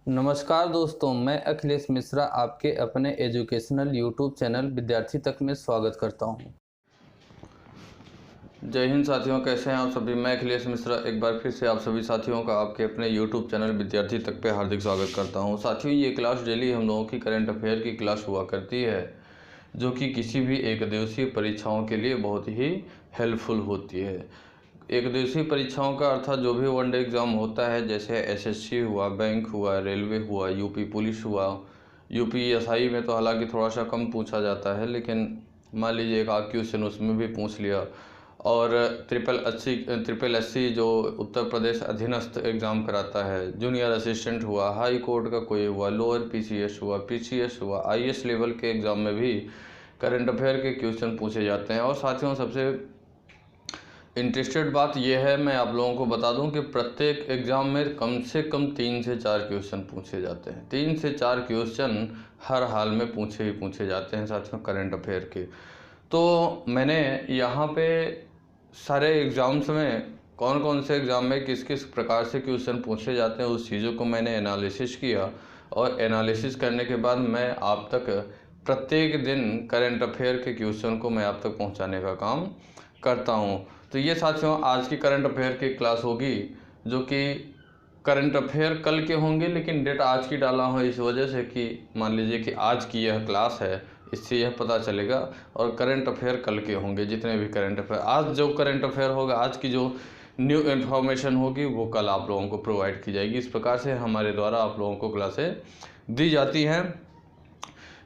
नमस्कार दोस्तों, मैं अखिलेश मिश्रा आपके अपने एजुकेशनल यूट्यूब चैनल विद्यार्थी तक में स्वागत करता हूं। जय हिंद साथियों, कैसे हैं आप सभी। मैं अखिलेश मिश्रा एक बार फिर से आप सभी साथियों का आपके अपने यूट्यूब चैनल विद्यार्थी तक पे हार्दिक स्वागत करता हूं। साथियों, ये क्लास डेली हम लोगों की करंट अफेयर की क्लास हुआ करती है, जो कि किसी भी एक दिवसीय परीक्षाओं के लिए बहुत ही हेल्पफुल होती है। एक दिवसीय परीक्षाओं का अर्थात जो भी वनडे एग्ज़ाम होता है, जैसे एसएससी हुआ, बैंक हुआ, रेलवे हुआ, यूपी पुलिस हुआ, यूपी एसआई में तो हालांकि थोड़ा सा कम पूछा जाता है, लेकिन मान लीजिए एक आध क्वेश्चन उसमें भी पूछ लिया। और ट्रिपल एससी जो उत्तर प्रदेश अधीनस्थ एग्ज़ाम कराता है, जूनियर असिस्टेंट हुआ, हाई कोर्ट का कोई हुआ, लोअर पीसीएस हुआ, पीसीएस हुआ, आईएएस लेवल के एग्ज़ाम में भी करंट अफेयर के क्वेश्चन पूछे जाते हैं। और साथियों, सबसे इंटरेस्टेड बात यह है, मैं आप लोगों को बता दूं कि प्रत्येक एग्ज़ाम में कम से कम 3 से 4 क्वेश्चन पूछे जाते हैं। 3 से 4 क्वेश्चन हर हाल में पूछे जाते हैं साथियों करंट अफेयर के। तो मैंने यहाँ पे सारे एग्ज़ाम्स में कौन कौन से एग्ज़ाम में किस किस प्रकार से क्वेश्चन पूछे जाते हैं उस चीज़ों को मैंने एनालिसिस किया, और एनालिसिस करने के बाद मैं आप तक प्रत्येक दिन करंट अफेयर के क्वेश्चन को मैं आप तक पहुँचाने का काम करता हूँ। तो ये साथियों आज की करंट अफेयर की क्लास होगी, जो कि करंट अफेयर कल के होंगे, लेकिन डेट आज की डाला हो इस वजह से कि मान लीजिए कि आज की यह क्लास है, इससे यह पता चलेगा। और करंट अफेयर कल के होंगे, जितने भी करंट अफेयर आज जो करंट अफेयर होगा, आज की जो न्यू इन्फॉर्मेशन होगी वो कल आप लोगों को प्रोवाइड की जाएगी। इस प्रकार से हमारे द्वारा आप लोगों को क्लासें दी जाती हैं।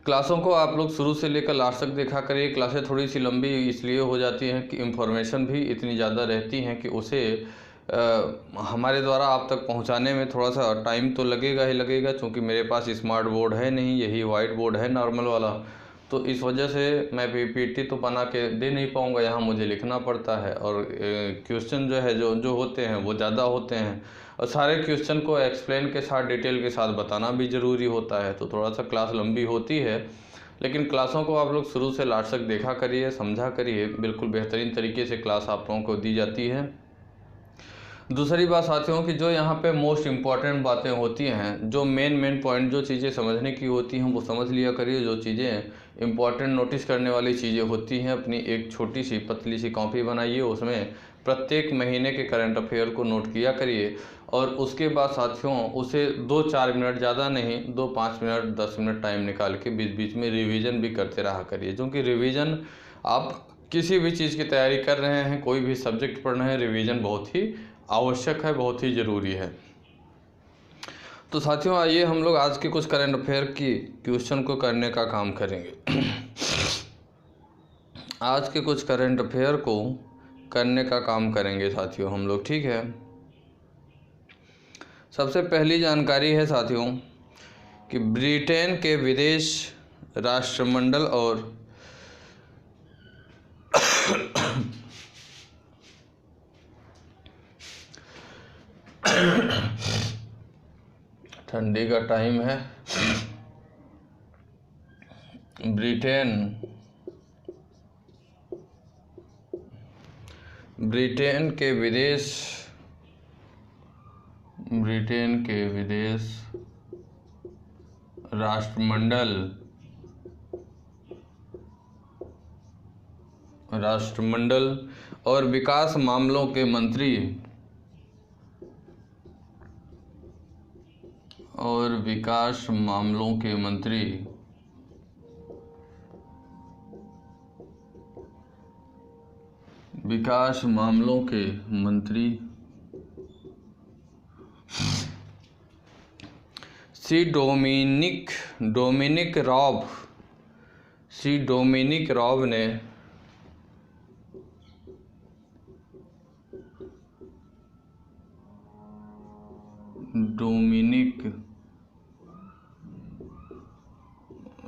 क्लासों को आप लोग शुरू से लेकर लास्ट तक देखा करिए। क्लासें थोड़ी सी लंबी इसलिए हो जाती हैं कि इन्फॉर्मेशन भी इतनी ज़्यादा रहती हैं कि उसे हमारे द्वारा आप तक पहुंचाने में थोड़ा सा टाइम तो लगेगा ही लगेगा, क्योंकि मेरे पास स्मार्ट बोर्ड है नहीं, यही वाइट बोर्ड है नॉर्मल वाला। तो इस वजह से मैं पीपीटी तो बना के दे नहीं पाऊँगा, यहाँ मुझे लिखना पड़ता है। और क्वेश्चन जो है जो होते हैं वो ज़्यादा होते हैं, और सारे क्वेश्चन को एक्सप्लेन के साथ डिटेल के साथ बताना भी ज़रूरी होता है। तो थोड़ा सा क्लास लंबी होती है, लेकिन क्लासों को आप लोग शुरू से लास्ट तक देखा करिए, समझा करिए। बिल्कुल बेहतरीन तरीके से क्लास आप लोगों को दी जाती है। दूसरी बात साथियों कि जो यहाँ पे मोस्ट इम्पॉर्टेंट बातें होती हैं, जो मेन पॉइंट, जो चीज़ें समझने की होती हैं वो समझ लिया करिए। जो चीज़ें इम्पॉर्टेंट नोटिस करने वाली चीज़ें होती हैं, अपनी एक छोटी सी पतली सी कॉपी बनाइए, उसमें प्रत्येक महीने के करंट अफेयर को नोट किया करिए। और उसके बाद साथियों उसे 2-4 मिनट, ज़्यादा नहीं, 2-5 मिनट 10 मिनट टाइम निकाल के बीच बीच में रिवीजन भी करते रहा करिए। क्योंकि रिवीजन, आप किसी भी चीज़ की तैयारी कर रहे हैं, कोई भी सब्जेक्ट पढ़ रहे हैं, रिवीजन बहुत ही आवश्यक है, बहुत ही ज़रूरी है। तो साथियों आइए हम लोग आज के कुछ करंट अफेयर की क्वेश्चन को करने का काम करेंगे। आज के कुछ करंट अफेयर को करने का काम करेंगे साथियों हम लोग, ठीक है। सबसे पहली जानकारी है साथियों कि ब्रिटेन के विदेश राष्ट्रमंडल और ठंडी का टाइम है। ब्रिटेन के विदेश राष्ट्रमंडल और विकास मामलों के मंत्री सी डोमिनिक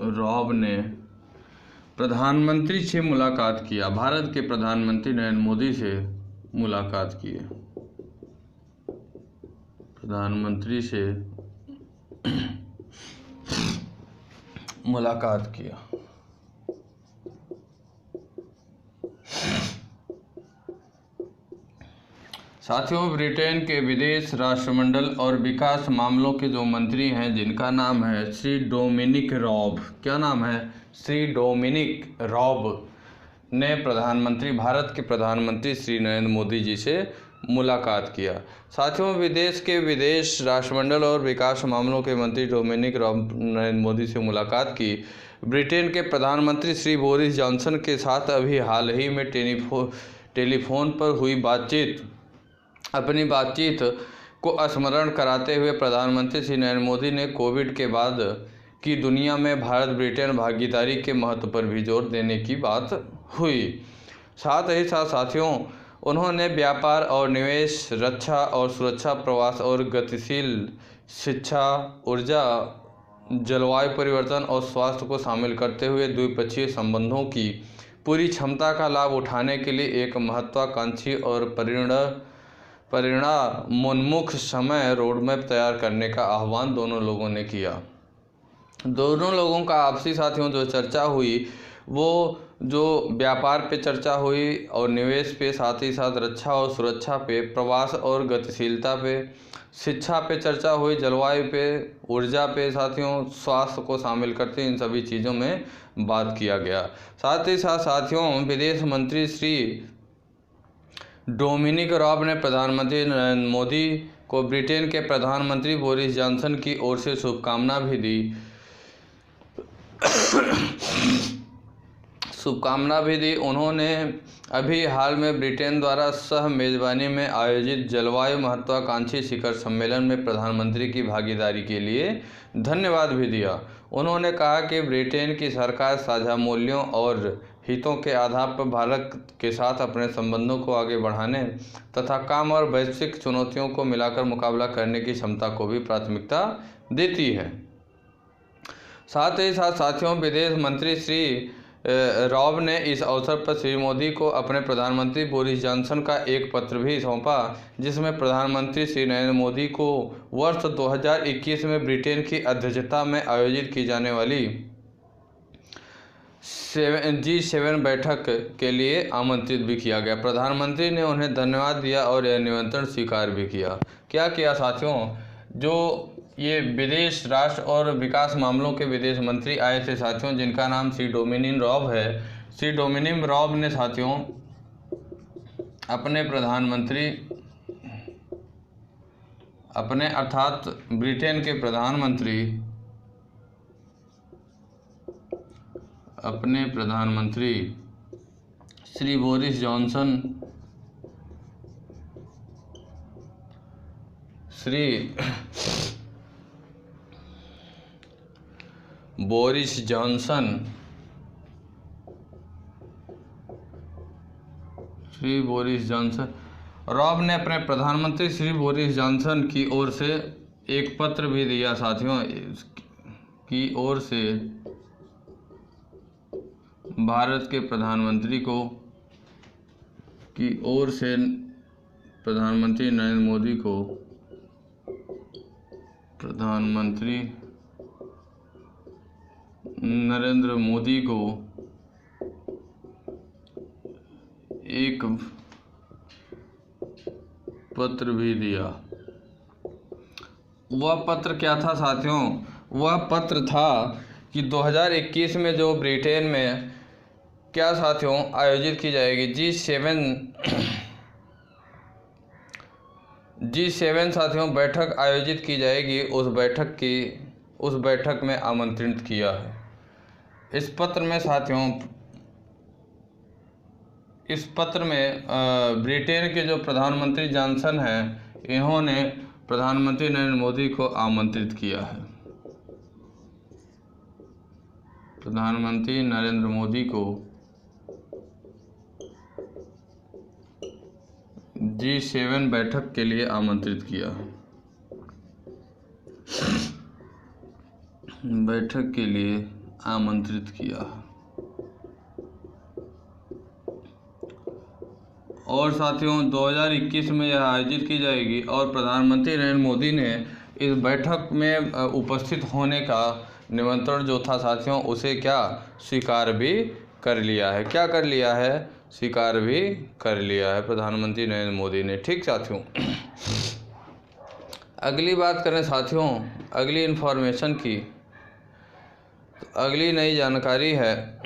रॉब ने प्रधानमंत्री से मुलाकात किया। भारत के प्रधानमंत्री नरेंद्र मोदी से मुलाकात की। प्रधानमंत्री से मुलाकात किया। साथियों, ब्रिटेन के विदेश राष्ट्रमंडल और विकास मामलों के जो मंत्री हैं, जिनका नाम है श्री डोमिनिक रॉब, क्या नाम है, श्री डोमिनिक रॉब ने भारत के प्रधानमंत्री श्री नरेंद्र मोदी जी से मुलाकात किया। साथियों, विदेश राष्ट्रमंडल और विकास मामलों के मंत्री डोमिनिक रॉब नरेंद्र मोदी से मुलाकात की। ब्रिटेन के प्रधानमंत्री श्री बोरिस जॉनसन के साथ अभी हाल ही में टेलीफोन पर हुई अपनी बातचीत को स्मरण कराते हुए प्रधानमंत्री श्री नरेंद्र मोदी ने कोविड के बाद की दुनिया में भारत ब्रिटेन भागीदारी के महत्व पर भी जोर देने की बात हुई। साथ ही साथियों, उन्होंने व्यापार और निवेश, रक्षा और सुरक्षा, प्रवास और गतिशील शिक्षा, ऊर्जा, जलवायु परिवर्तन और स्वास्थ्य को शामिल करते हुए द्विपक्षीय संबंधों की पूरी क्षमता का लाभ उठाने के लिए एक महत्वाकांक्षी और परिणामोन्मुख समय रोडमैप तैयार करने का आह्वान दोनों लोगों ने किया। दोनों लोगों का आपसी साथियों जो चर्चा हुई, वो जो व्यापार पे चर्चा हुई और निवेश पे, साथ ही साथ रक्षा और सुरक्षा पे, प्रवास और गतिशीलता पे, शिक्षा पे चर्चा हुई, जलवायु पे, ऊर्जा पे, साथियों स्वास्थ्य को शामिल करते इन सभी चीज़ों में बात किया गया। साथ ही साथ साथियों, विदेश मंत्री श्री डोमिनिक रॉब ने प्रधानमंत्री नरेंद्र मोदी को ब्रिटेन के प्रधानमंत्री बोरिस जॉनसन की ओर से शुभकामना भी दी। उन्होंने अभी हाल में ब्रिटेन द्वारा सह मेजबानी में आयोजित जलवायु महत्वाकांक्षी शिखर सम्मेलन में प्रधानमंत्री की भागीदारी के लिए धन्यवाद भी दिया। उन्होंने कहा कि ब्रिटेन की सरकार साझा मूल्यों और हितों के आधार पर भारत के साथ अपने संबंधों को आगे बढ़ाने तथा काम और वैश्विक चुनौतियों को मिलाकर मुकाबला करने की क्षमता को भी प्राथमिकता देती है। साथ ही साथ साथियों, विदेश मंत्री श्री रॉब ने इस अवसर पर श्री मोदी को अपने प्रधानमंत्री बोरिस जॉनसन का एक पत्र भी सौंपा, जिसमें प्रधानमंत्री श्री नरेंद्र मोदी को वर्ष 2021 में ब्रिटेन की अध्यक्षता में आयोजित की जाने वाली G7 बैठक के लिए आमंत्रित भी किया गया। प्रधानमंत्री ने उन्हें धन्यवाद दिया और यह निमंत्रण स्वीकार भी किया। क्या किया साथियों, जो ये विदेश राष्ट्र और विकास मामलों के विदेश मंत्री आए थे साथियों, जिनका नाम श्री डोमिनिक रॉब है। श्री डोमिनिक रॉब ने साथियों अर्थात ब्रिटेन के प्रधानमंत्री श्री बोरिस जॉनसन रॉब ने अपने प्रधानमंत्री श्री बोरिस जॉनसन की ओर से एक पत्र भी दिया साथियों, की ओर से भारत के प्रधानमंत्री नरेंद्र मोदी को एक पत्र भी दिया। वह पत्र क्या था साथियों? वह पत्र था कि 2021 में जो ब्रिटेन में क्या साथियों आयोजित की जाएगी G7 साथियों बैठक आयोजित की जाएगी, उस बैठक में आमंत्रित किया है। इस पत्र में ब्रिटेन के जो प्रधानमंत्री जॉनसन हैं, इन्होंने प्रधानमंत्री नरेंद्र मोदी को आमंत्रित किया है। प्रधानमंत्री नरेंद्र मोदी को G7 बैठक के लिए आमंत्रित किया है। और साथियों 2021 में यह आयोजित की जाएगी और प्रधानमंत्री नरेंद्र मोदी ने इस बैठक में उपस्थित होने का निमंत्रण जो था साथियों, उसे क्या स्वीकार भी कर लिया है। क्या कर लिया है स्वीकार भी कर लिया है प्रधानमंत्री नरेंद्र मोदी ने। ठीक साथियों, अगली बात करें साथियों अगली इन्फॉर्मेशन की, तो अगली नई जानकारी है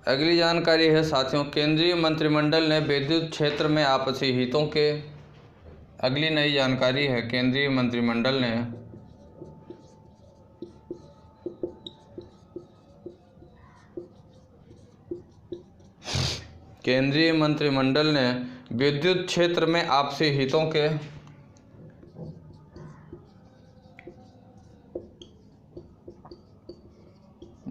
अगली जानकारी है साथियों, केंद्रीय मंत्रिमंडल ने विद्युत क्षेत्र में आपसी हितों के, अगली नई जानकारी है केंद्रीय मंत्रिमंडल ने विद्युत क्षेत्र में आपसी हितों के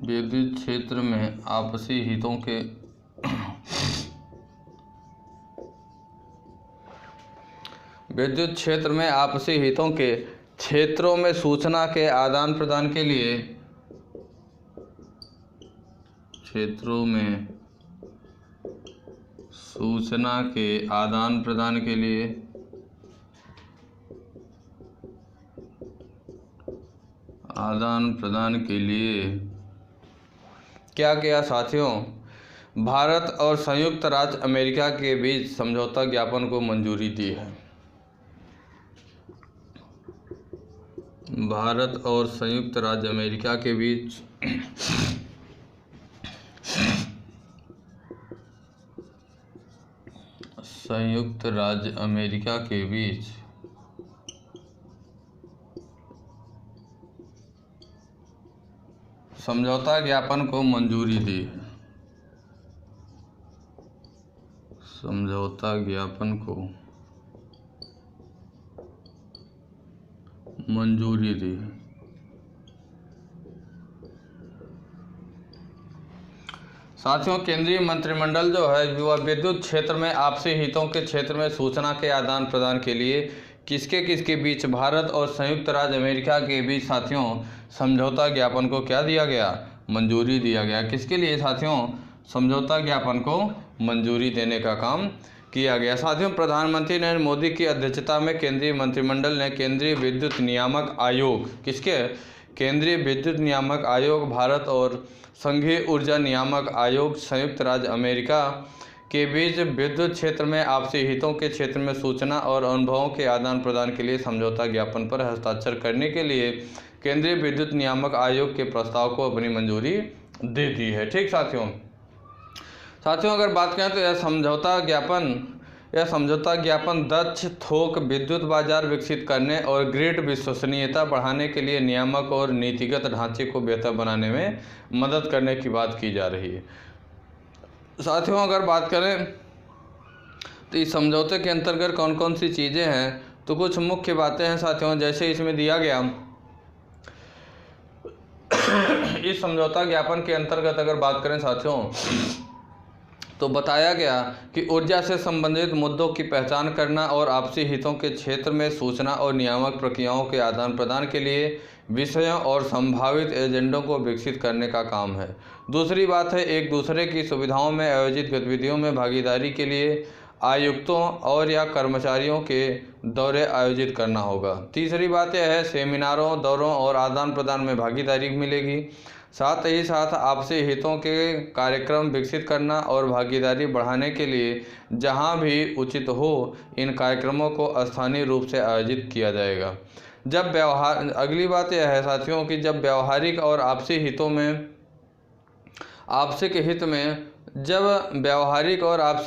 विद्युत क्षेत्र में आपसी हितों के विद्युत क्षेत्र में आपसी हितों के क्षेत्रों में सूचना के आदान प्रदान के लिए क्षेत्रों में सूचना के आदान प्रदान के लिए क्या किया साथियों, भारत और संयुक्त राज्य अमेरिका के बीच समझौता ज्ञापन को मंजूरी दी है। भारत और संयुक्त राज्य अमेरिका के बीच समझौता ज्ञापन को मंजूरी दी है। समझौता ज्ञापन को मंजूरी दी है। साथियों, केंद्रीय मंत्रिमंडल जो है वह विद्युत क्षेत्र में आपसी हितों के क्षेत्र में सूचना के आदान प्रदान के लिए किसके बीच, भारत और संयुक्त राज्य अमेरिका के बीच साथियों समझौता ज्ञापन को क्या दिया गया, मंजूरी दिया गया। किसके लिए साथियों, समझौता ज्ञापन को मंजूरी देने का काम किया गया। साथियों, प्रधानमंत्री नरेंद्र मोदी की अध्यक्षता में केंद्रीय मंत्रिमंडल ने केंद्रीय विद्युत नियामक आयोग, केंद्रीय विद्युत नियामक आयोग, भारत और संघीय ऊर्जा नियामक आयोग, संयुक्त राज्य अमेरिका के बीच विद्युत क्षेत्र में आपसी हितों के क्षेत्र में सूचना और अनुभवों के आदान प्रदान के लिए समझौता ज्ञापन पर हस्ताक्षर करने के लिए केंद्रीय विद्युत नियामक आयोग के प्रस्ताव को अपनी मंजूरी दे दी है। ठीक साथियों, अगर बात करें तो यह समझौता ज्ञापन दक्ष थोक विद्युत बाजार विकसित करने और ग्रिड विश्वसनीयता बढ़ाने के लिए नियामक और नीतिगत ढांचे को बेहतर बनाने में मदद करने की बात की जा रही है। साथियों, अगर बात करें तो इस समझौते के अंतर्गत कौन कौन सी चीज़ें हैं, तो कुछ मुख्य बातें हैं साथियों। जैसे इसमें दिया गया इस समझौता ज्ञापन के अंतर्गत अगर बात करें साथियों तो बताया गया कि ऊर्जा से संबंधित मुद्दों की पहचान करना और आपसी हितों के क्षेत्र में सूचना और नियामक प्रक्रियाओं के आदान प्रदान के लिए विषयों और संभावित एजेंडों को विकसित करने का काम है। दूसरी बात है, एक दूसरे की सुविधाओं में आयोजित गतिविधियों में भागीदारी के लिए आयुक्तों और या कर्मचारियों के दौरे आयोजित करना होगा। तीसरी बात यह है, सेमिनारों, दौरों और आदान प्रदान में भागीदारी मिलेगी। साथ ही साथ आपसी हितों के कार्यक्रम विकसित करना और भागीदारी बढ़ाने के लिए जहां भी उचित हो इन कार्यक्रमों को स्थानीय रूप से आयोजित किया जाएगा। अगली बात यह है साथियों कि जब व्यावहारिक और आपसी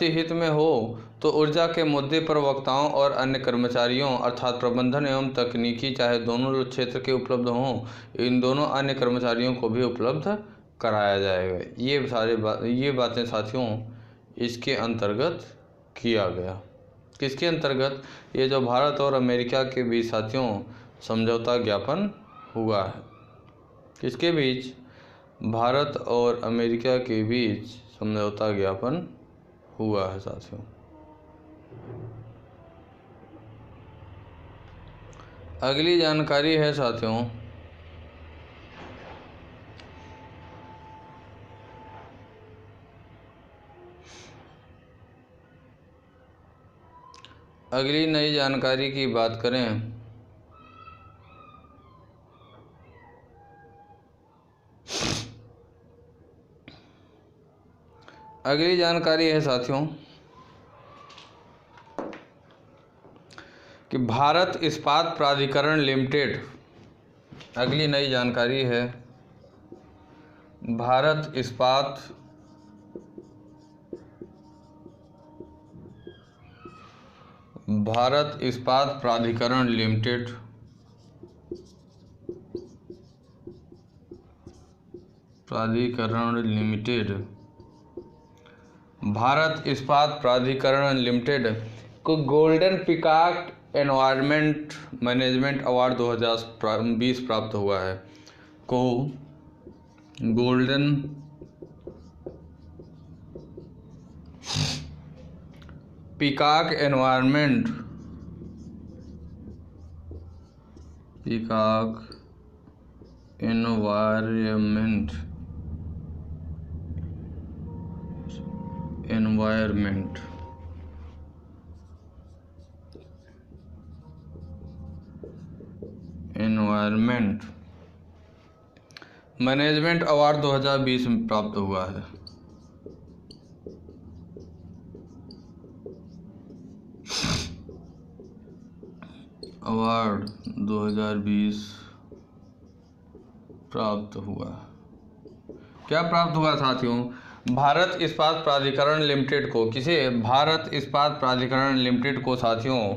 हित में हो तो ऊर्जा के मुद्दे पर वक्ताओं और अन्य कर्मचारियों अर्थात प्रबंधन एवं तकनीकी, चाहे दोनों क्षेत्र के उपलब्ध हों, इन दोनों अन्य कर्मचारियों को भी उपलब्ध कराया जाएगा। ये बातें साथियों इसके अंतर्गत किया गया। किसके अंतर्गत, ये जो भारत और अमेरिका के बीच साथियों समझौता ज्ञापन हुआ है। किसके बीच, भारत और अमेरिका के बीच समझौता ज्ञापन हुआ है साथियों। अगली जानकारी है साथियों अगली नई जानकारी की बात करें अगली जानकारी है साथियों कि भारत इस्पात प्राधिकरण लिमिटेड, अगली नई जानकारी है भारत इस्पात प्राधिकरण लिमिटेड भारत इस्पात प्राधिकरण लिमिटेड को golden peacock environment management award 2020 प्राप्त हुआ है। को golden peacock environment management award 2020 में प्राप्त हुआ है। अवार्ड 2020 प्राप्त हुआ। क्या प्राप्त हुआ साथियों? भारत इस्पात प्राधिकरण लिमिटेड को, किसे? भारत इस्पात प्राधिकरण लिमिटेड को साथियों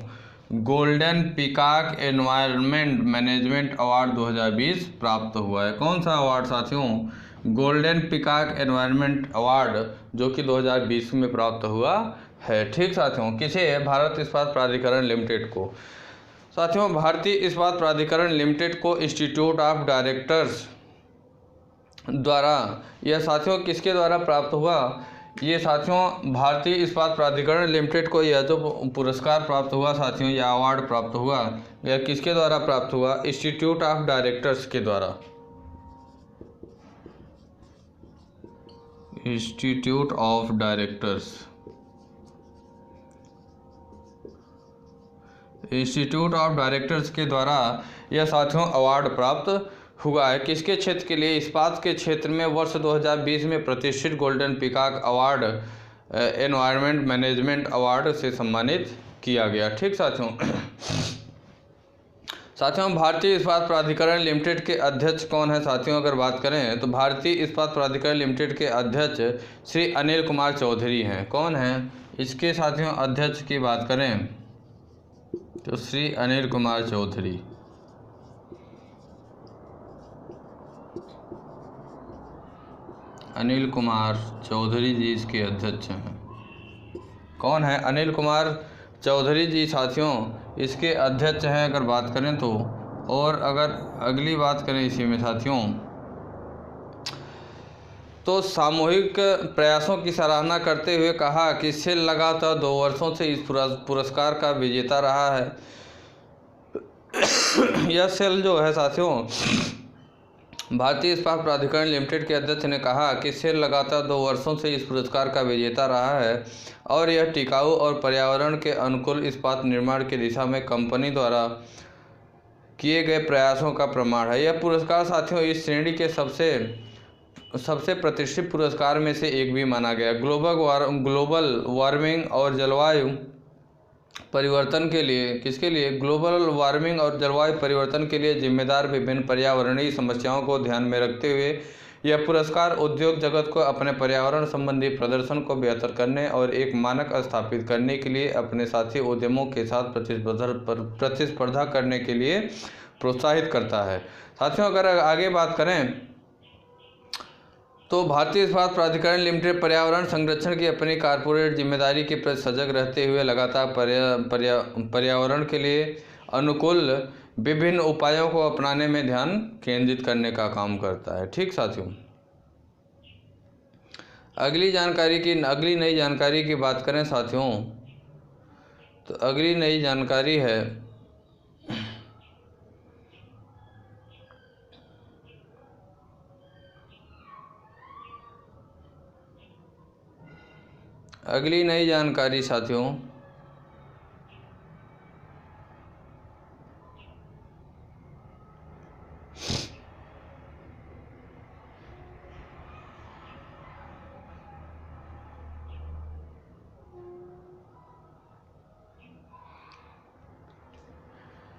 golden peacock environment management award 2020 प्राप्त हुआ है। कौन सा अवार्ड साथियों? गोल्डन पीकॉक एनवायरनमेंट अवार्ड, जो कि 2020 में प्राप्त हुआ है। ठीक साथियों, किसे? भारत इस्पात प्राधिकरण लिमिटेड को। साथियों, भारतीय इस्पात प्राधिकरण लिमिटेड को इंस्टीट्यूट ऑफ डायरेक्टर्स द्वारा, यह साथियों किसके द्वारा प्राप्त हुआ? ये साथियों भारतीय इस्पात प्राधिकरण लिमिटेड को यह जो पुरस्कार प्राप्त हुआ साथियों, यह अवार्ड प्राप्त हुआ, यह किसके द्वारा प्राप्त हुआ? इंस्टीट्यूट ऑफ डायरेक्टर्स के द्वारा। इंस्टीट्यूट ऑफ डायरेक्टर्स के द्वारा यह साथियों अवार्ड प्राप्त हुआ है। किसके क्षेत्र के लिए? इस्पात के क्षेत्र में वर्ष 2020 में प्रतिष्ठित golden peacock award environment management award से सम्मानित किया गया। ठीक साथियों, भारतीय इस्पात प्राधिकरण लिमिटेड के अध्यक्ष कौन है साथियों? अगर बात करें तो भारतीय इस्पात प्राधिकरण लिमिटेड के अध्यक्ष श्री अनिल कुमार चौधरी हैं। कौन है इसके साथियों अध्यक्ष की बात करें तो श्री अनिल कुमार चौधरी। अनिल कुमार चौधरी जी इसके अध्यक्ष हैं। कौन है? अनिल कुमार चौधरी जी साथियों इसके अध्यक्ष हैं अगर बात करें तो। और अगर अगली बात करें इसी में साथियों तो सामूहिक प्रयासों की सराहना करते हुए कहा कि सेल लगातार 2 वर्षों से इस पुरस्कार का विजेता रहा है। यह सेल जो है साथियों भारतीय इस्पात प्राधिकरण लिमिटेड के अध्यक्ष ने कहा कि सेल लगातार 2 वर्षों से इस पुरस्कार का विजेता रहा है और यह टिकाऊ और पर्यावरण के अनुकूल इस्पात निर्माण की दिशा में कंपनी द्वारा किए गए प्रयासों का प्रमाण है। यह पुरस्कार साथियों इस श्रेणी के सबसे प्रतिष्ठित पुरस्कार में से एक भी माना गया। ग्लोबल वार्मिंग और जलवायु परिवर्तन के लिए, किसके लिए? ग्लोबल वार्मिंग और जलवायु परिवर्तन के लिए जिम्मेदार विभिन्न पर्यावरणीय समस्याओं को ध्यान में रखते हुए यह पुरस्कार उद्योग जगत को अपने पर्यावरण संबंधी प्रदर्शन को बेहतर करने और एक मानक स्थापित करने के लिए अपने साथी उद्यमों के साथ प्रतिस्पर्धा करने के लिए प्रोत्साहित करता है। साथियों, अगर आगे बात करें तो भारतीय इस्पात प्राधिकरण लिमिटेड पर्यावरण संरक्षण की अपनी कॉर्पोरेट जिम्मेदारी के प्रति सजग रहते हुए लगातार पर्यावरण के लिए अनुकूल विभिन्न उपायों को अपनाने में ध्यान केंद्रित करने का काम करता है। ठीक साथियों, अगली नई जानकारी की बात करें साथियों तो अगली नई जानकारी है साथियों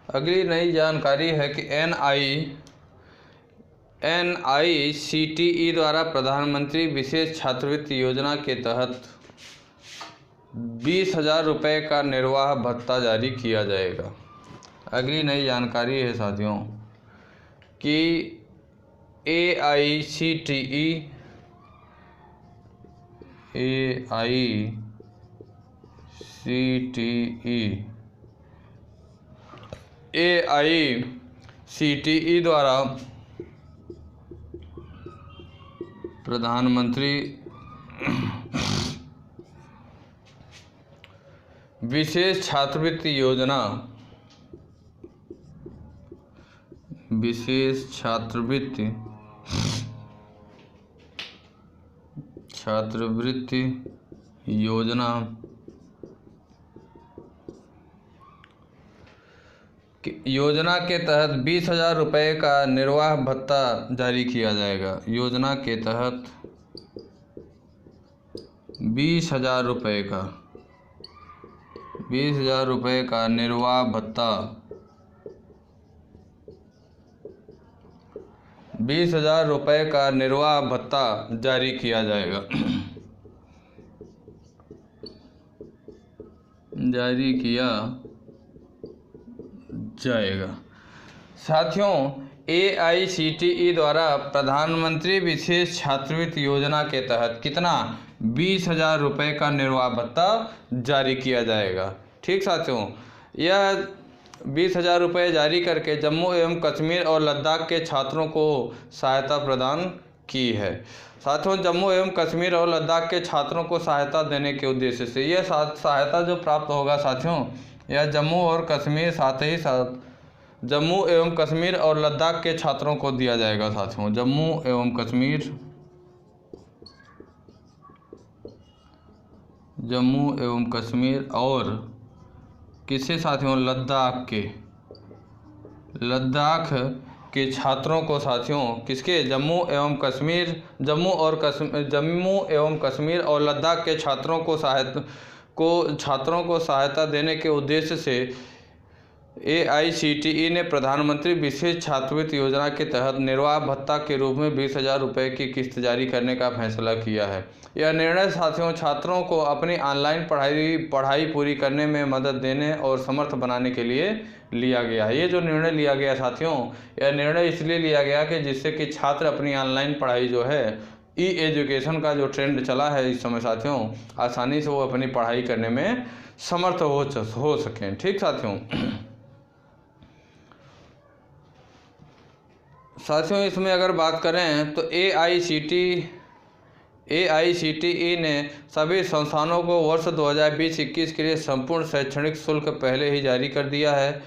अगली नई जानकारी है कि NICTE द्वारा प्रधानमंत्री विशेष छात्रवृत्ति योजना के तहत 20,000 रुपये का निर्वाह भत्ता जारी किया जाएगा। अगली नई जानकारी है साथियों कि AICTE द्वारा प्रधानमंत्री विशेष छात्रवृत्ति योजना योजना के तहत 20,000 रुपये का निर्वाह भत्ता जारी किया जाएगा। योजना के तहत 20,000 रुपये का निर्वाह भत्ता 20,000 रुपये का निर्वाह भत्ता जारी किया जाएगा। साथियों, AICTE द्वारा प्रधानमंत्री विशेष छात्रवृत्ति योजना के तहत कितना 20,000 रुपये का निर्वाह भत्ता जारी किया जाएगा। ठीक साथियों, यह 20,000 रुपये जारी करके जम्मू एवं कश्मीर और लद्दाख के छात्रों को सहायता प्रदान की है। साथियों, जम्मू एवं कश्मीर और लद्दाख के छात्रों को सहायता देने के उद्देश्य से यह सहायता जो प्राप्त होगा साथियों, यह जम्मू और कश्मीर साथ ही साथ जम्मू एवं कश्मीर और लद्दाख के छात्रों को दिया जाएगा। साथियों, जम्मू एवं कश्मीर और किसे साथियों, लद्दाख के छात्रों को साथियों, किसके, जम्मू एवं कश्मीर और लद्दाख के छात्रों को सहायता देने के उद्देश्य से AICTE ने प्रधानमंत्री विशेष छात्रवृत्ति योजना के तहत निर्वाह भत्ता के रूप में 20,000 रुपये की किस्त जारी करने का फैसला किया है। यह निर्णय साथियों छात्रों को अपनी ऑनलाइन पढ़ाई पूरी करने में मदद देने और समर्थ बनाने के लिए लिया गया है। ये जो निर्णय लिया गया साथियों, यह निर्णय इसलिए लिया गया कि जिससे कि छात्र अपनी ऑनलाइन पढ़ाई जो है, एजुकेशन का जो ट्रेंड चला है इस समय साथियों, आसानी से वो अपनी पढ़ाई करने में समर्थ हो सकें। ठीक साथियों, इसमें अगर बात करें तो AICTE ने सभी संस्थानों को वर्ष 2020-21 के लिए संपूर्ण शैक्षणिक शुल्क पहले ही जारी कर दिया है।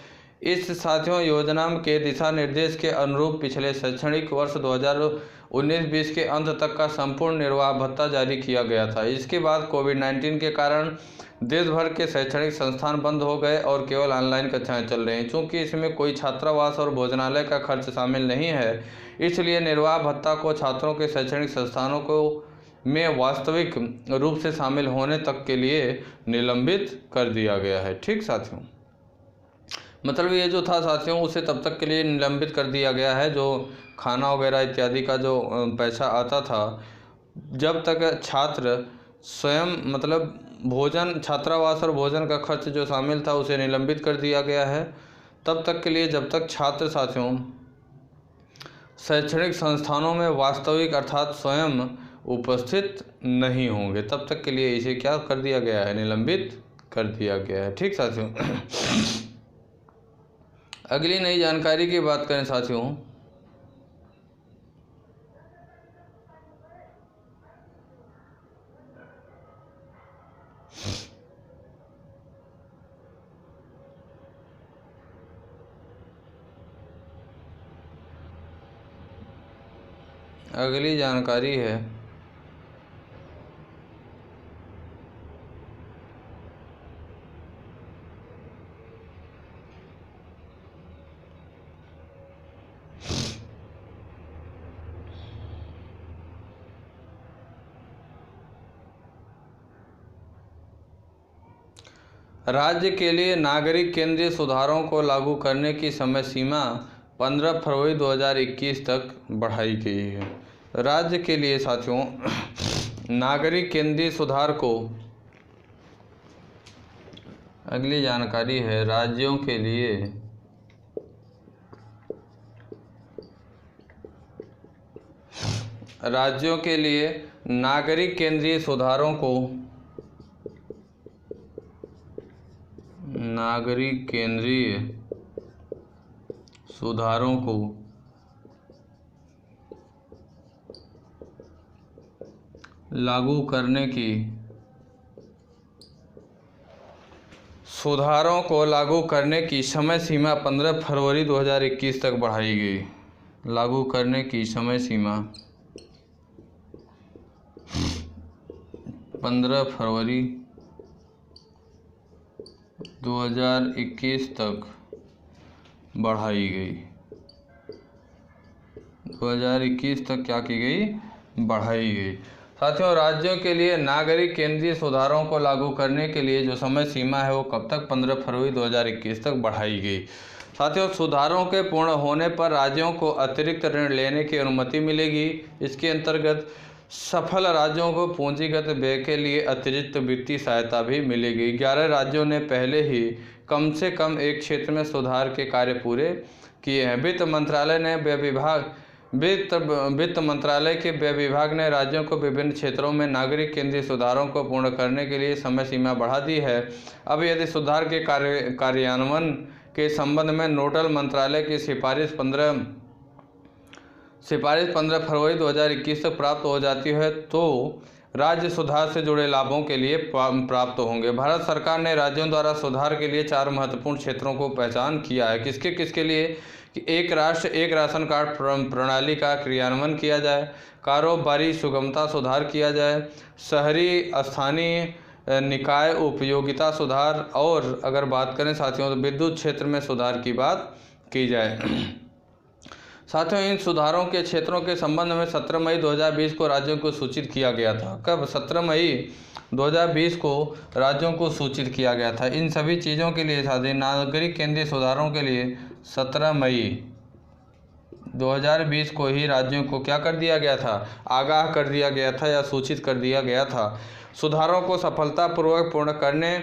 इस साथियों योजना के दिशा निर्देश के अनुरूप पिछले शैक्षणिक वर्ष 2019-20 के अंत तक का संपूर्ण निर्वाह भत्ता जारी किया गया था। इसके बाद कोविड-19 के कारण देश भर के शैक्षणिक संस्थान बंद हो गए और केवल ऑनलाइन कक्षाएं चल रही हैं। चूँकि इसमें कोई छात्रावास और भोजनालय का खर्च शामिल नहीं है, इसलिए निर्वाह भत्ता को छात्रों के शैक्षणिक संस्थानों में वास्तविक रूप से शामिल होने तक के लिए निलंबित कर दिया गया है। ठीक साथियों, मतलब ये जो था साथियों, उसे तब तक के लिए निलंबित कर दिया गया है जो खाना वगैरह इत्यादि का जो पैसा आता था, जब तक छात्र स्वयं मतलब भोजन, छात्रावास और भोजन का खर्च जो शामिल था उसे निलंबित कर दिया गया है तब तक के लिए, जब तक छात्र साथियों शैक्षणिक संस्थानों में वास्तविक अर्थात स्वयं उपस्थित नहीं होंगे, तब तक के लिए इसे क्या कर दिया गया है, निलंबित कर दिया गया है। ठीक साथियों, अगली नई जानकारी की बात करें साथियों, अगली जानकारी है राज्य के लिए नागरिक केंद्रीय सुधारों को लागू करने की समय सीमा 15 फरवरी 2021 तक बढ़ाई गई है। राज्य के लिए साथियों नागरिक केंद्रीय सुधार को, अगली जानकारी है राज्यों के लिए नागरिक केंद्रीय सुधारों को लागू करने की समय सीमा 15 फरवरी 2021 तक बढ़ाई गई। लागू करने की समय सीमा 15 फरवरी 2021 तक बढ़ाई गई। 2021 तक क्या की गई? बढ़ाई गई। साथियों राज्यों के लिए नागरिक केंद्रीय सुधारों को लागू करने के लिए जो समय सीमा है वो कब तक? 15 फरवरी 2021 तक बढ़ाई गई। साथियों सुधारों के पूर्ण होने पर राज्यों को अतिरिक्त ऋण लेने की अनुमति मिलेगी। इसके अंतर्गत सफल राज्यों को पूंजीगत व्यय के लिए अतिरिक्त वित्तीय सहायता भी मिलेगी। 11 राज्यों ने पहले ही कम से कम एक क्षेत्र में सुधार के कार्य पूरे किए हैं। वित्त मंत्रालय के व्यय विभाग ने राज्यों को विभिन्न क्षेत्रों में नागरिक केंद्रीय सुधारों को पूर्ण करने के लिए समय सीमा बढ़ा दी है। अब यदि सुधार के कार्यान्वयन के संबंध में नोडल मंत्रालय की सिफारिश 15 फरवरी 2021 तक प्राप्त हो जाती है तो राज्य सुधार से जुड़े लाभों के लिए प्राप्त होंगे। भारत सरकार ने राज्यों द्वारा सुधार के लिए 4 महत्वपूर्ण क्षेत्रों को पहचान किया है। किसके किसके लिए? कि एक राष्ट्र एक राशन कार्ड प्रणाली का क्रियान्वयन किया जाए, कारोबारी सुगमता सुधार किया जाए, शहरी स्थानीय निकाय उपयोगिता सुधार, और अगर बात करें साथियों तो विद्युत क्षेत्र में सुधार की बात की जाए। साथियों इन सुधारों के क्षेत्रों के संबंध में 17 मई 2020 को राज्यों को सूचित किया गया था। कब? 17 मई 2020 को राज्यों को सूचित किया गया था। इन सभी चीज़ों के लिए साथियों नागरिक केंद्रीय सुधारों के लिए 17 मई 2020 को ही राज्यों को क्या कर दिया गया था? आगाह कर दिया गया था या सूचित कर दिया गया था। सुधारों को सफलतापूर्वक पूर्ण करने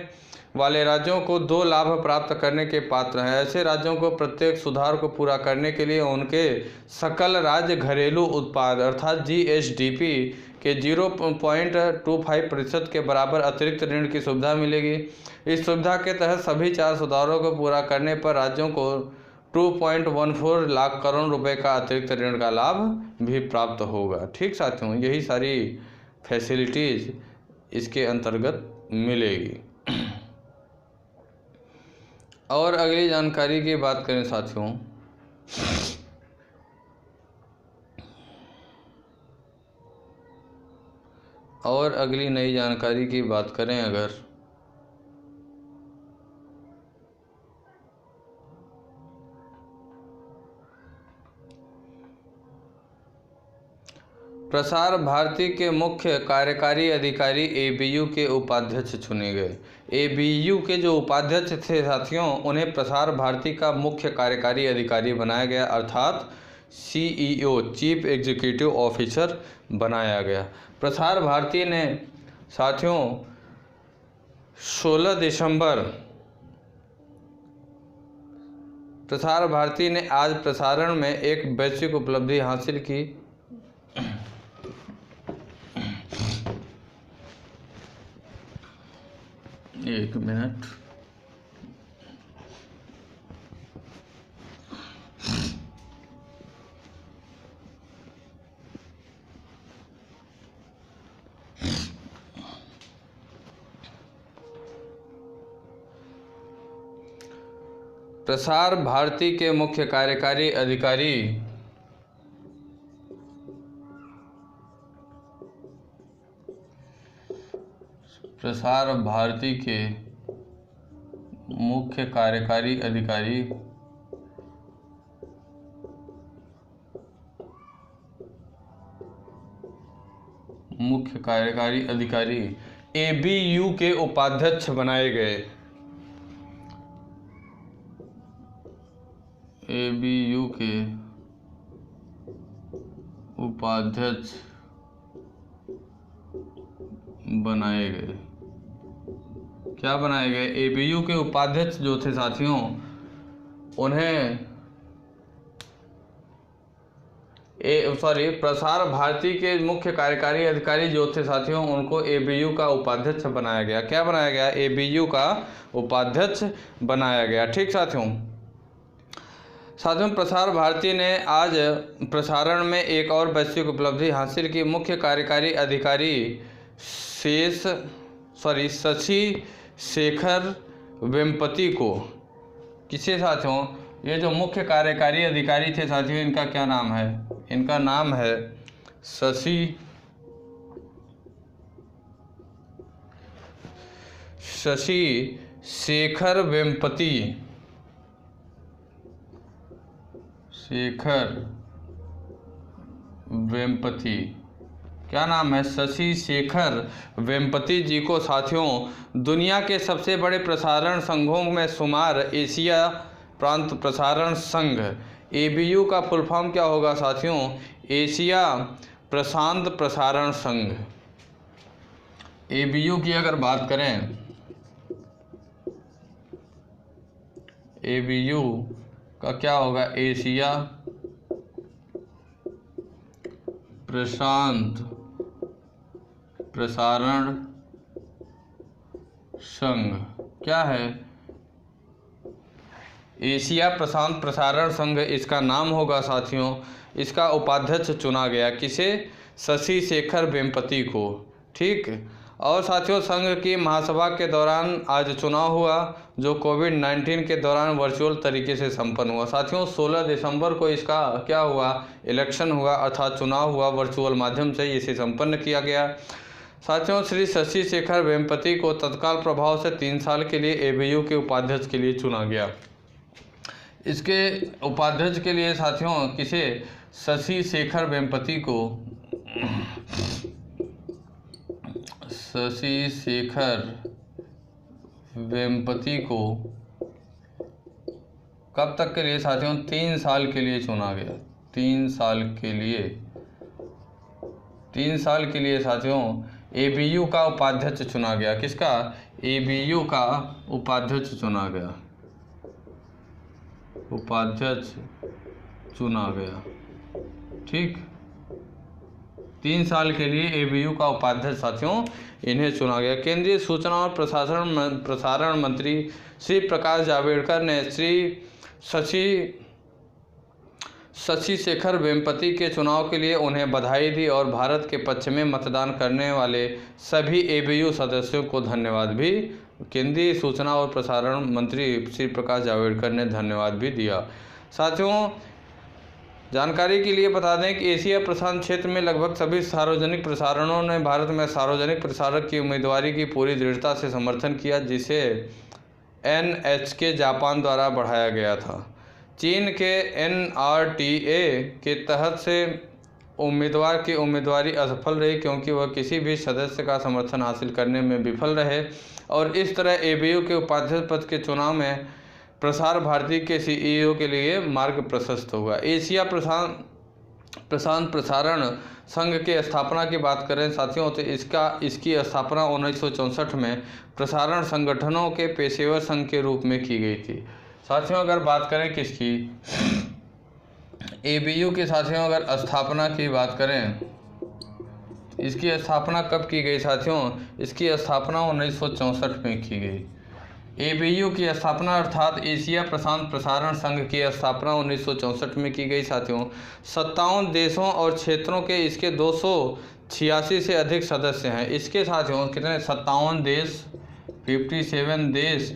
वाले राज्यों को 2 लाभ प्राप्त करने के पात्र हैं। ऐसे राज्यों को प्रत्येक सुधार को पूरा करने के लिए उनके सकल राज्य घरेलू उत्पाद अर्थात GSDP के 0.25% के बराबर अतिरिक्त ऋण की सुविधा मिलेगी। इस सुविधा के तहत सभी 4 सुधारों को पूरा करने पर राज्यों को 2.14 लाख करोड़ रुपए का अतिरिक्त ऋण का लाभ भी प्राप्त होगा। ठीक साथियों यही सारी फैसिलिटीज़ इसके अंतर्गत मिलेगी। और अगली जानकारी की बात करें साथियों और अगली नई जानकारी की बात करें अगर प्रसार भारती के मुख्य कार्यकारी अधिकारी ABU के उपाध्यक्ष चुने गए। ABU के जो उपाध्यक्ष थे साथियों उन्हें प्रसार भारती का मुख्य कार्यकारी अधिकारी बनाया गया अर्थात CEO चीफ एग्जीक्यूटिव ऑफिसर बनाया गया। प्रसार भारती ने साथियों 16 दिसंबर प्रसार भारती ने आज प्रसारण में एक वैश्विक उपलब्धि हासिल की। एक मिनट। प्रसार भारती के मुख्य कार्यकारी अधिकारी प्रसार भारती के मुख्य कार्यकारी अधिकारी ABU के उपाध्यक्ष बनाए गए। ABU के उपाध्यक्ष बनाए गए। क्या बनाए गए? ABU के उपाध्यक्ष जो थे साथियों, उन्हें प्रसार भारती के मुख्य कार्यकारी अधिकारी जो थे साथियों, उनको ABU का उपाध्यक्ष बनाया गया। क्या बनाया गया? ABU का उपाध्यक्ष बनाया गया। ठीक साथियों, प्रसार भारती ने आज प्रसारण में एक और वैश्विक उपलब्धि हासिल की। मुख्य कार्यकारी अधिकारी शशि शेखर वेम्पति को, किसे साथियों? ये जो मुख्य कार्यकारी अधिकारी थे साथियों, इनका क्या नाम है? इनका नाम है शशि शेखर वेम्पति। क्या नाम है? शशि शेखर वेम्पति जी को साथियों दुनिया के सबसे बड़े प्रसारण संघों में शुमार एशिया प्रांत प्रसारण संघ, ABU का फुल फॉर्म क्या होगा साथियों? एशिया प्रशांत प्रसारण संघ। ABU की अगर बात करें, ABU का क्या होगा? एशिया प्रशांत प्रसारण संघ। क्या है? एशिया प्रशांत प्रसारण संघ इसका नाम होगा साथियों। इसका उपाध्यक्ष चुना गया, किसे? शशि शेखर वेम्पति को। ठीक, और साथियों संघ की महासभा के दौरान आज चुनाव हुआ, जो कोविड-19 के दौरान वर्चुअल तरीके से संपन्न हुआ। साथियों 16 दिसंबर को इसका क्या हुआ? इलेक्शन हुआ, अर्थात चुनाव हुआ, वर्चुअल माध्यम से इसे संपन्न किया गया। साथियों श्री शशि शेखर वेम्पति को तत्काल प्रभाव से 3 साल के लिए ABU के उपाध्यक्ष के लिए चुना गया। इसके उपाध्यक्ष के लिए साथियों किसे? शशि शेखर वेम्पति को, शशि शेखर वेम्पति को कब तक के लिए साथियों? 3 साल के लिए चुना गया। 3 साल के लिए साथियों ABU का उपाध्यक्ष चुना गया। किसका? ABU का उपाध्यक्ष चुना गया। ठीक, 3 साल के लिए ABU का उपाध्यक्ष साथियों इन्हें चुना गया। केंद्रीय सूचना और प्रसारण मंत्री श्री प्रकाश जावड़ेकर ने श्री शशि शेखर वेम्पति के चुनाव के लिए उन्हें बधाई दी और भारत के पक्ष में मतदान करने वाले सभी ABU सदस्यों को धन्यवाद भी, केंद्रीय सूचना और प्रसारण मंत्री श्री प्रकाश जावड़ेकर ने धन्यवाद भी दिया। साथियों जानकारी के लिए बता दें कि एशिया प्रशांत क्षेत्र में लगभग सभी सार्वजनिक प्रसारणों ने भारत में सार्वजनिक प्रसारक की उम्मीदवारी की पूरी दृढ़ता से समर्थन किया, जिसे NHK जापान द्वारा बढ़ाया गया था। चीन के NRTA के तहत से उम्मीदवार की उम्मीदवारी असफल रही, क्योंकि वह किसी भी सदस्य का समर्थन हासिल करने में विफल रहे, और इस तरह ABU के उपाध्यक्ष पद के चुनाव में प्रसार भारती के CEO के लिए मार्ग प्रशस्त हुआ। एशिया प्रशांत प्रसारण संघ के स्थापना की बात करें साथियों, तो इसकी स्थापना 1964 में प्रसारण संगठनों के पेशेवर संघ के रूप में की गई थी। साथियों अगर बात करें किसकी? ABU की साथियों अगर स्थापना की बात करें, इसकी स्थापना कब की गई साथियों? इसकी स्थापना 1964 में की गई। ABU की स्थापना अर्थात एशिया प्रशांत प्रसारण संघ की स्थापना 1964 में की गई साथियों। 57 देशों और क्षेत्रों के इसके 286 से अधिक सदस्य हैं। इसके साथियों कितने? 57 देश, 57 देश,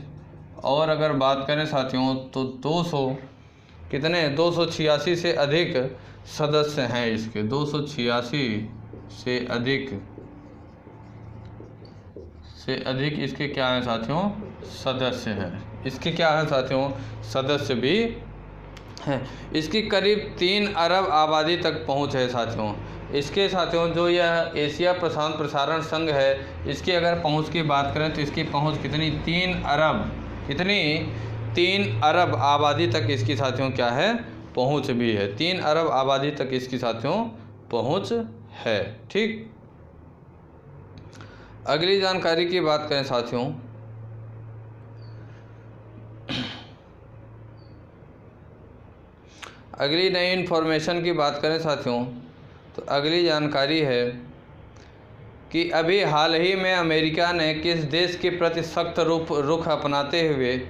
और अगर बात करें साथियों तो 286 से अधिक सदस्य हैं इसके। 286 से अधिक इसके क्या हैं साथियों? सदस्य हैं। इसके क्या हैं साथियों? सदस्य भी हैं। इसकी करीब 3 अरब आबादी तक पहुंच है साथियों। इसके साथियों जो यह एशिया प्रशांत प्रसारण संघ है, इसकी अगर पहुंच की बात करें तो इसकी पहुंच कितनी? 3 अरब, कितनी? 3 अरब आबादी तक इसकी साथियों क्या है, पहुंच भी है। 3 अरब आबादी तक इसकी साथियों पहुंच है। ठीक, अगली जानकारी की बात करें साथियों, अगली नई इन्फॉर्मेशन की बात करें साथियों, तो अगली जानकारी है कि अभी हाल ही में अमेरिका ने किस देश के प्रति सख्त रुख अपनाते हुए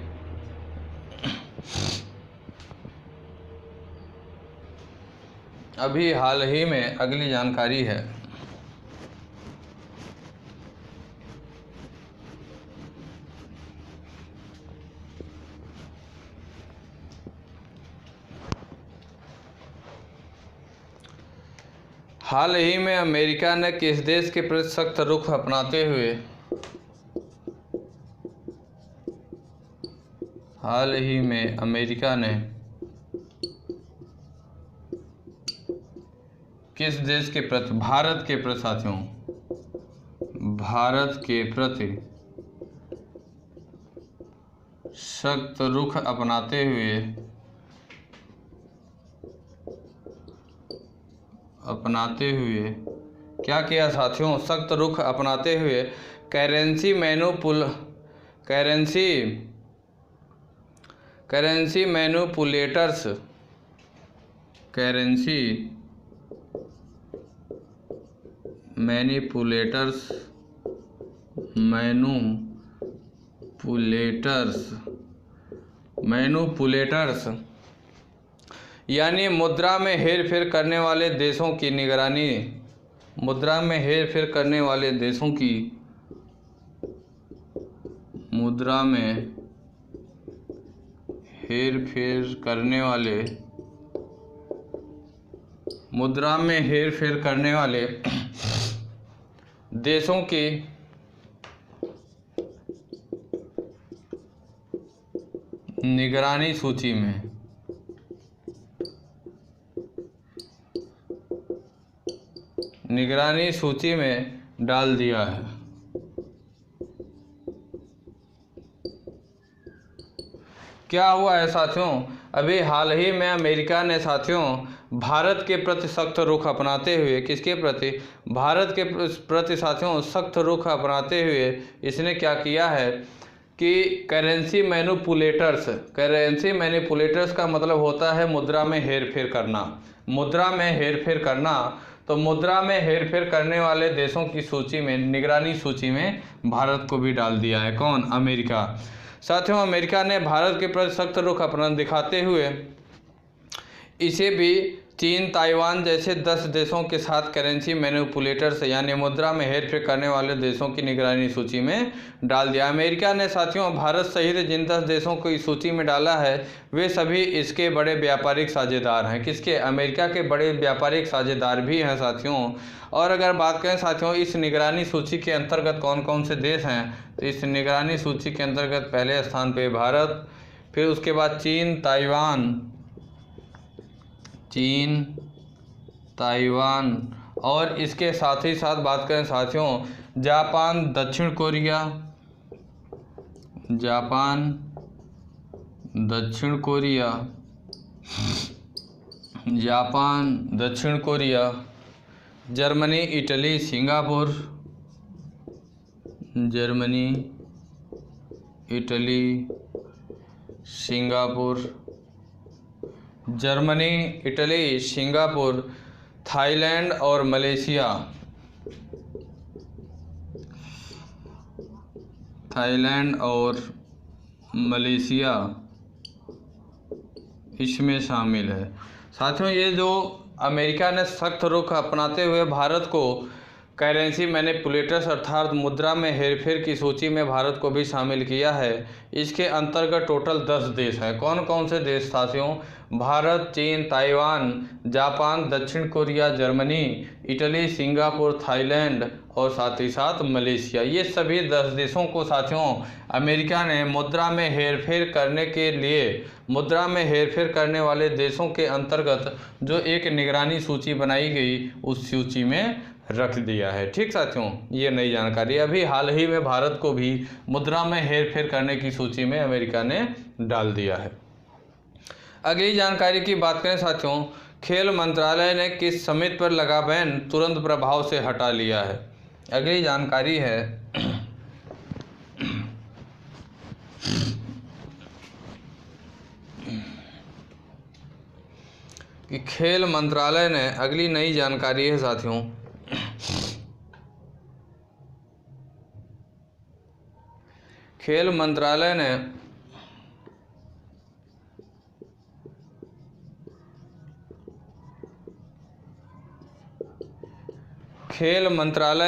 अभी हाल ही में, अगली जानकारी है, हाल ही में अमेरिका ने किस देश के प्रति सख्त रुख अपनाते हुए, हाल ही में अमेरिका ने किस देश के प्रति, भारत के प्रति साथियों, भारत के प्रति सख्त रुख अपनाते हुए क्या किया साथियों, सख्त रुख अपनाते हुए करेंसी मैनूपुलेटर्स यानी मुद्रा में हेरफेर करने वाले देशों की निगरानी, मुद्रा में हेरफेर करने वाले देशों की, मुद्रा में हेरफेर करने वाले देशों की निगरानी सूची में डाल दिया है। क्या हुआ है साथियों, अभी हाल ही में अमेरिका ने साथियों भारत के प्रति सख्त रुख अपनाते हुए, किसके प्रति, भारत के प्रति साथियों सख्त रुख अपनाते हुए इसने क्या किया है कि करेंसी मैनिपुलेटर्स का मतलब होता है मुद्रा में हेरफेर करना, मुद्रा में हेरफेर करना। तो मुद्रा में हेरफेर करने वाले देशों की सूची में, निगरानी सूची में भारत को भी डाल दिया है। कौन, अमेरिका। साथियों अमेरिका ने भारत के प्रति सख्त रुख अपना दिखाते हुए इसे भी चीन, ताइवान जैसे 10 देशों के साथ करेंसी मैनिपुलेटर्स यानी मुद्रा में हेरफेर करने वाले देशों की निगरानी सूची में डाल दिया। अमेरिका ने साथियों भारत सहित जिन 10 देशों को इस सूची में डाला है वे सभी इसके बड़े व्यापारिक साझेदार हैं। किसके, अमेरिका के बड़े व्यापारिक साझेदार भी हैं साथियों। और अगर बात करें साथियों इस निगरानी सूची के अंतर्गत कौन कौन से देश हैं, तो इस निगरानी सूची के अंतर्गत पहले स्थान पे भारत, फिर उसके बाद चीन, ताइवान और इसके साथ ही साथ बात करें साथियों जापान, दक्षिण Korea, Germany, Italy, Singapore, Thailand और मलेशिया इसमें शामिल है। साथियों ये जो अमेरिका ने सख्त रुख अपनाते हुए भारत को करेंसी मैनिपुलेटर्स अर्थात मुद्रा में हेरफेर की सूची में भारत को भी शामिल किया है, इसके अंतर्गत टोटल 10 देश हैं। कौन कौन से देश साथियों, भारत, चीन, ताइवान, जापान, दक्षिण Korea, Germany, Italy, Singapore, Thailand और साथ ही साथ मलेशिया। ये सभी 10 देशों को साथियों अमेरिका ने मुद्रा में हेरफेर करने के लिए, मुद्रा में हेरफेर करने वाले देशों के अंतर्गत जो एक निगरानी सूची बनाई गई उस सूची में रख दिया है। ठीक साथियों, ये नई जानकारी। अभी हाल ही में भारत को भी मुद्रा में हेरफेर करने की सूची में अमेरिका ने डाल दिया है। अगली जानकारी की बात करें साथियों, खेल मंत्रालय ने किस समिति पर लगा बैन तुरंत प्रभाव से हटा लिया है। अगली जानकारी है कि खेल मंत्रालय ने, अगली नई जानकारी है साथियों, खेल मंत्रालय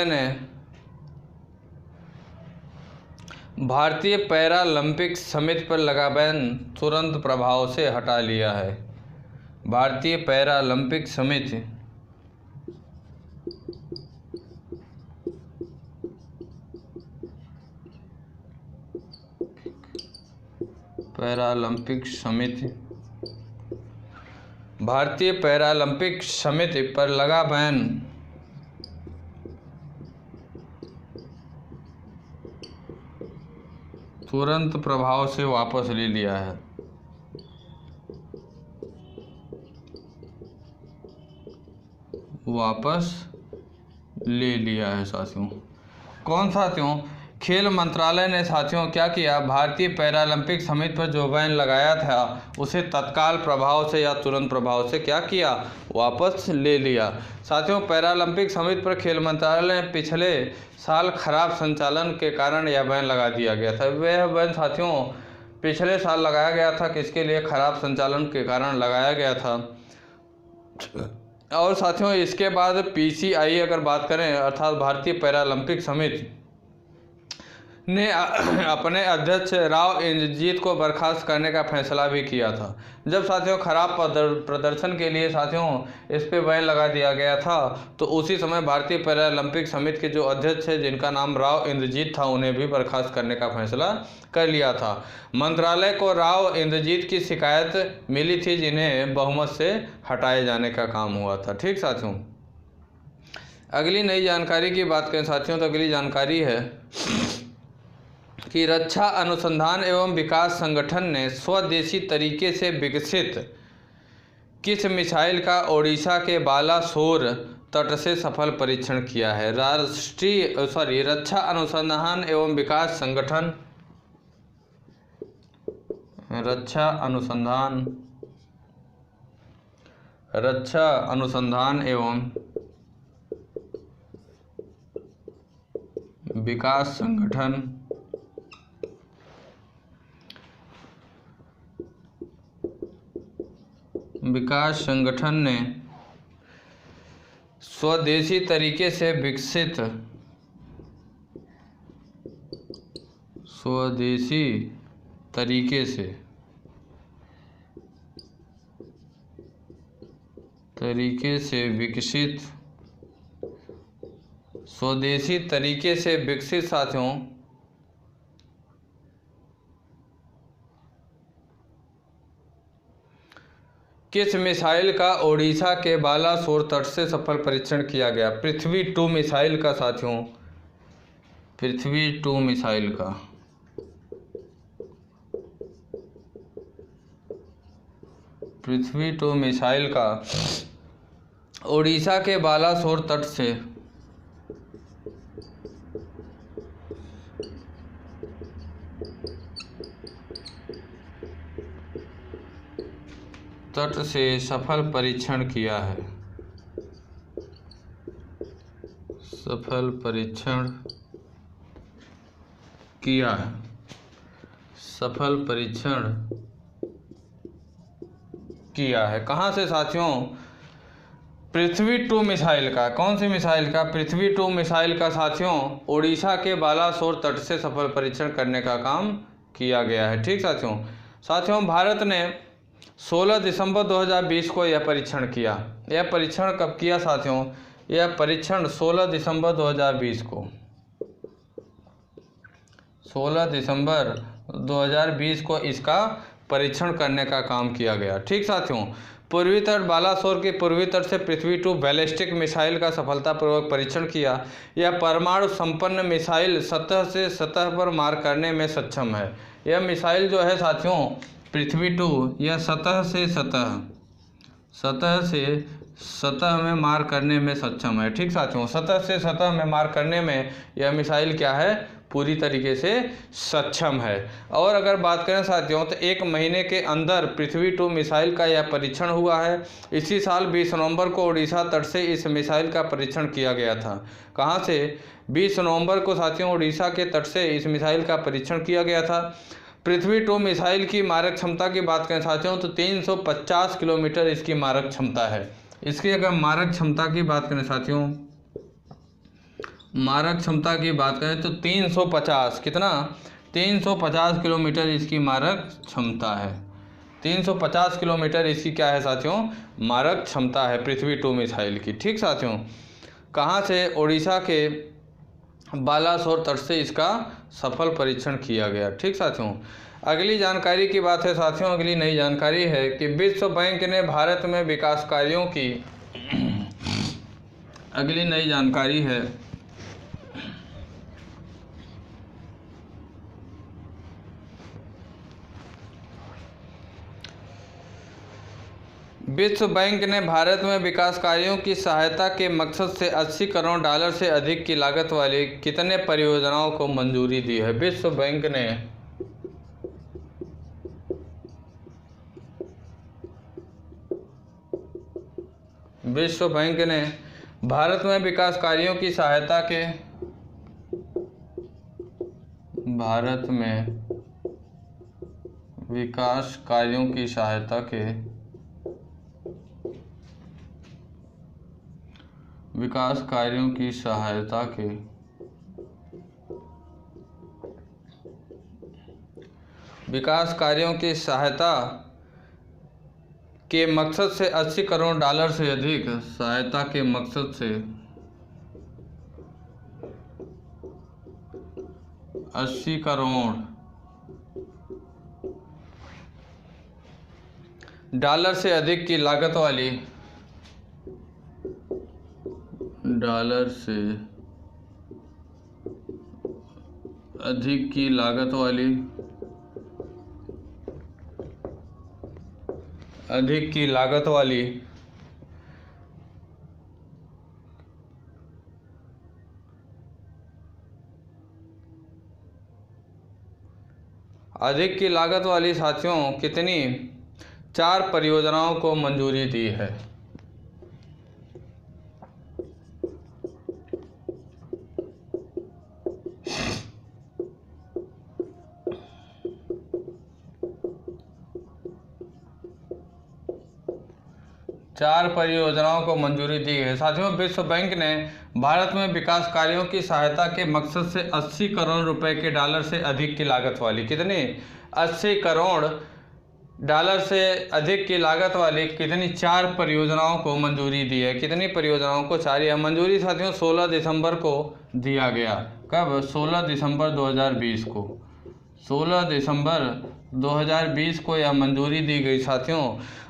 ने भारतीय पैरालंपिक समिति पर लगा बैन तुरंत प्रभाव से हटा लिया है। भारतीय पैरालंपिक समिति भारतीय पैरालंपिक समिति पर लगा बैन तुरंत प्रभाव से वापस ले लिया है। साथियों, कौन साथियों? खेल मंत्रालय ने साथियों क्या किया, भारतीय पैरालंपिक समिति पर जो बैन लगाया था उसे तत्काल प्रभाव से या तुरंत प्रभाव से क्या किया, वापस ले लिया। साथियों, पैरालंपिक समिति पर खेल मंत्रालय ने पिछले साल खराब संचालन के कारण यह बैन लगा दिया गया था। वह बैन साथियों पिछले साल लगाया गया था, किसके लिए? खराब संचालन के कारण लगाया गया था। और साथियों इसके बाद PCI अगर बात करें, अर्थात भारतीय पैरालंपिक समिति ने अपने अध्यक्ष राव इंद्रजीत को बर्खास्त करने का फैसला भी किया था। जब साथियों खराब प्रदर्शन के लिए साथियों इस पे बैन लगा दिया गया था, तो उसी समय भारतीय पैरालंपिक समिति के जो अध्यक्ष है जिनका नाम राव इंद्रजीत था, उन्हें भी बर्खास्त करने का फैसला कर लिया था। मंत्रालय को राव इंद्रजीत की शिकायत मिली थी, जिन्हें बहुमत से हटाए जाने का काम हुआ था। ठीक साथियों, अगली नई जानकारी की बात करें साथियों, तो अगली जानकारी है कि रक्षा अनुसंधान एवं विकास संगठन ने स्वदेशी तरीके से विकसित किस मिसाइल का ओडिशा के बालासोर तट से सफल परीक्षण किया है। रक्षा अनुसंधान एवं विकास संगठन, रक्षा अनुसंधान एवं विकास संगठन ने स्वदेशी तरीके से विकसित साथियों किस मिसाइल का ओडिशा के बालासोर तट से सफल परीक्षण किया गया। पृथ्वी 2 मिसाइल का साथियों, पृथ्वी 2 मिसाइल का ओडिशा के बालासोर तट से सफल परीक्षण किया है। कहाँ से साथियों? पृथ्वी 2 मिसाइल का। कौन सी मिसाइल का? पृथ्वी 2 मिसाइल का साथियों ओडिशा के बालासोर तट से सफल परीक्षण करने का काम किया गया है। ठीक साथियों, भारत ने 16 दिसंबर 2020 को यह परीक्षण किया। यह परीक्षण कब किया साथियों? यह परीक्षण 16 दिसंबर 2020 को 16 दिसंबर 2020 को इसका परीक्षण करने का काम किया गया। ठीक साथियों, पूर्वी तट बालासोर के पूर्वी तट से पृथ्वी टू बैलिस्टिक मिसाइल का सफलतापूर्वक परीक्षण किया। यह परमाणु संपन्न मिसाइल सतह से सतह पर मार करने में सक्षम है। यह मिसाइल जो है साथियों पृथ्वी टू, यह सतह से सतह में मार करने में सक्षम है। ठीक साथियों, सतह से सतह में मार करने में यह मिसाइल क्या है, पूरी तरीके से सक्षम है। और अगर बात करें साथियों तो 1 महीने के अंदर पृथ्वी टू मिसाइल का यह परीक्षण हुआ है। इसी साल 20 नवंबर को उड़ीसा तट से इस मिसाइल का परीक्षण किया गया था। कहाँ से? 20 नवंबर को साथियों उड़ीसा के तट से इस मिसाइल का परीक्षण किया गया था। पृथ्वी टू मिसाइल की मारक क्षमता की बात करें साथियों तो 350 किलोमीटर इसकी मारक क्षमता है। इसकी अगर मारक क्षमता की बात करें साथियों, मारक क्षमता की बात करें तो 350 कितना 350 किलोमीटर इसकी मारक क्षमता है। 350 किलोमीटर इसकी क्या है साथियों, मारक क्षमता है पृथ्वी टू मिसाइल की। ठीक साथियों, कहाँ से? उड़ीसा के बालासोर तट से इसका सफल परीक्षण किया गया। ठीक साथियों, अगली जानकारी की बात है साथियों, अगली नई जानकारी है कि विश्व बैंक ने भारत में विकास कार्यों की अगली नई जानकारी है विश्व बैंक ने भारत में विकास कार्यों की सहायता के मकसद से 80 करोड़ डॉलर से अधिक की लागत वाली कितने परियोजनाओं को मंजूरी दी है? विश्व बैंक ने भारत में विकास कार्यों की सहायता के भारत में विकास कार्यों की सहायता के विकास कार्यों की सहायता के मकसद से 80 करोड़ डॉलर से अधिक सहायता के मकसद से 80 करोड़ डॉलर से अधिक की लागत वाली साथियों कितनी 4 परियोजनाओं को मंजूरी दी है। चार परियोजनाओं को मंजूरी दी है साथियों। विश्व बैंक ने भारत में विकास कार्यों की सहायता के मकसद से 80 करोड़ रुपए के डॉलर से अधिक की लागत वाली कितनी 80 करोड़ डॉलर से अधिक की लागत वाली कितनी 4 परियोजनाओं को मंजूरी दी है। कितनी परियोजनाओं को? 4। यह मंजूरी साथियों 16 दिसंबर को दिया गया। कब? 16 दिसंबर 2020 को। 16 दिसंबर 2020 को यह मंजूरी दी गई साथियों।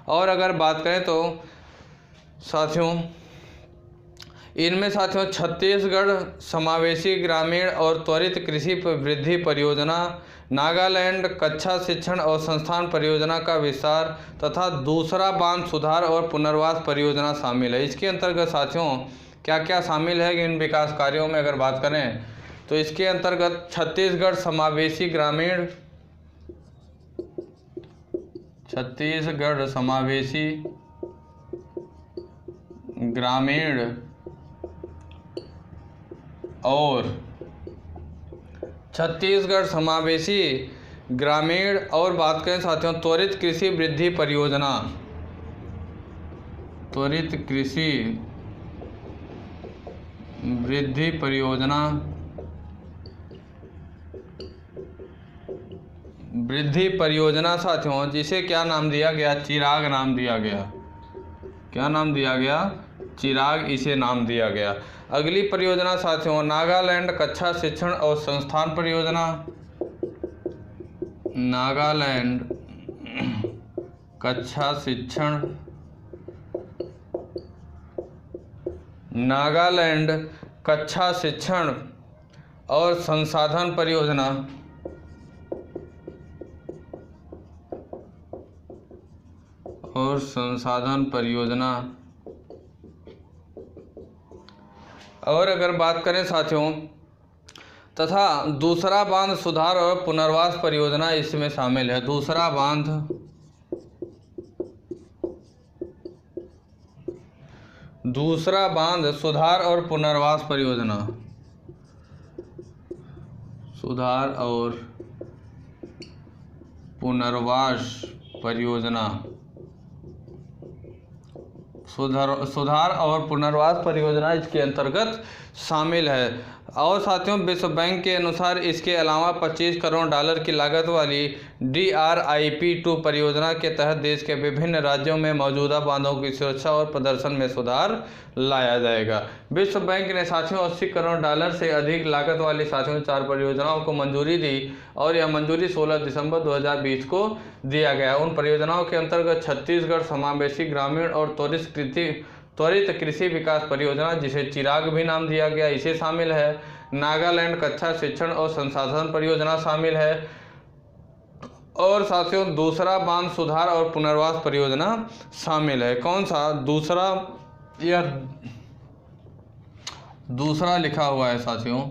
और अगर बात करें तो साथियों इनमें साथियों छत्तीसगढ़ समावेशी ग्रामीण और त्वरित कृषि वृद्धि परियोजना, नागालैंड कक्षा शिक्षण और संस्थान परियोजना का विस्तार तथा दूसरा बांध सुधार और पुनर्वास परियोजना शामिल है। इसके अंतर्गत साथियों क्या क्या शामिल है इन विकास कार्यों में अगर बात करें तो इसके अंतर्गत छत्तीसगढ़ समावेशी ग्रामीण और छत्तीसगढ़ समावेशी ग्रामीण और बात करें साथियों त्वरित कृषि वृद्धि परियोजना, त्वरित कृषि वृद्धि परियोजना, वृद्धि परियोजना साथियों जिसे क्या नाम दिया गया? चिराग नाम दिया गया। क्या नाम दिया गया? चिराग इसे नाम दिया गया। अगली परियोजना साथियों नागालैंड कक्षा शिक्षण और संस्थान परियोजना, नागालैंड कक्षा शिक्षण नागालैंड कक्षा शिक्षण और संसाधन परियोजना और अगर बात करें साथियों, तथा दूसरा बांध सुधार और पुनर्वास परियोजना इसमें शामिल है। दूसरा बांध सुधार और पुनर्वास परियोजना, सुधार और पुनर्वास परियोजना, सुधार और पुनर्वास परियोजना इसके अंतर्गत शामिल है। और साथियों, विश्व बैंक के अनुसार इसके अलावा 25 करोड़ डॉलर की लागत वाली DRIP-2 परियोजना के तहत देश के विभिन्न राज्यों में मौजूदा बांधों की सुरक्षा और प्रदर्शन में सुधार लाया जाएगा। विश्व बैंक ने साथियों 80 करोड़ डॉलर से अधिक लागत वाली साथियों 4 परियोजनाओं को मंजूरी दी और यह मंजूरी 16 दिसंबर 2020 को दिया गया। उन परियोजनाओं के अंतर्गत छत्तीसगढ़ समावेशी ग्रामीण और त्वरित कृषि विकास परियोजना, जिसे चिराग भी नाम दिया गया, इसे शामिल है। नागालैंड कक्षा शिक्षण और संसाधन परियोजना शामिल है। और साथियों दूसरा बांध सुधार और पुनर्वास परियोजना शामिल है। कौन सा दूसरा? यह दूसरा लिखा हुआ है साथियों,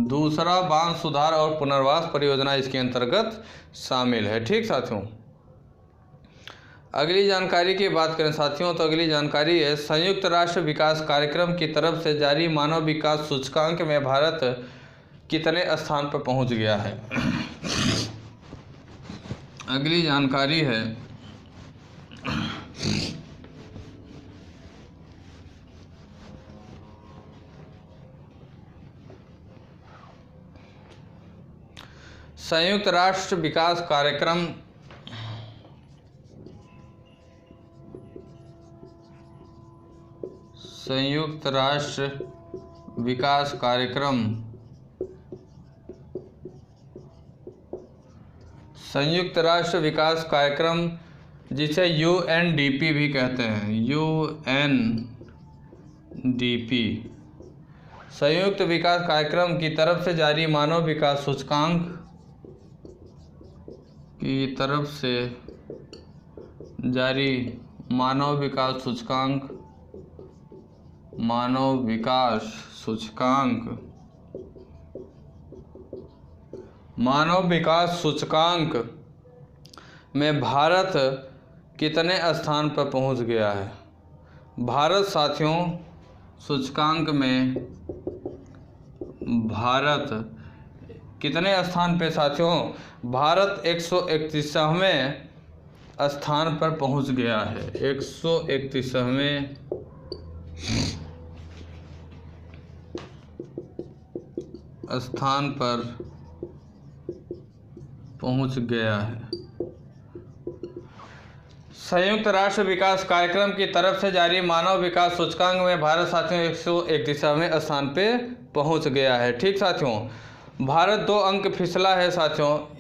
दूसरा बांध सुधार और पुनर्वास परियोजना इसके अंतर्गत शामिल है। ठीक साथियों, अगली जानकारी की बात करें साथियों, तो अगली जानकारी है संयुक्त राष्ट्र विकास कार्यक्रम की तरफ से जारी मानव विकास सूचकांक में भारत कितने स्थान पर पहुंच गया है। अगली जानकारी है संयुक्त राष्ट्र विकास कार्यक्रम संयुक्त राष्ट्र विकास कार्यक्रम जिसे UNDP भी कहते हैं, UNDP संयुक्त विकास कार्यक्रम की तरफ से जारी मानव विकास सूचकांक मानव विकास सूचकांक में भारत कितने स्थान पर पहुंच गया है। भारत साथियों सूचकांक में भारत कितने स्थान पे साथियों? भारत 131वें स्थान पर पहुंच गया है। 131वें स्थान पर पहुंच गया है। संयुक्त राष्ट्र विकास कार्यक्रम की तरफ से जारी मानव विकास सूचकांक में भारत साथियों 131वें स्थान पे पहुंच गया है। ठीक साथियों, भारत 2 अंक फिसला है साथियों।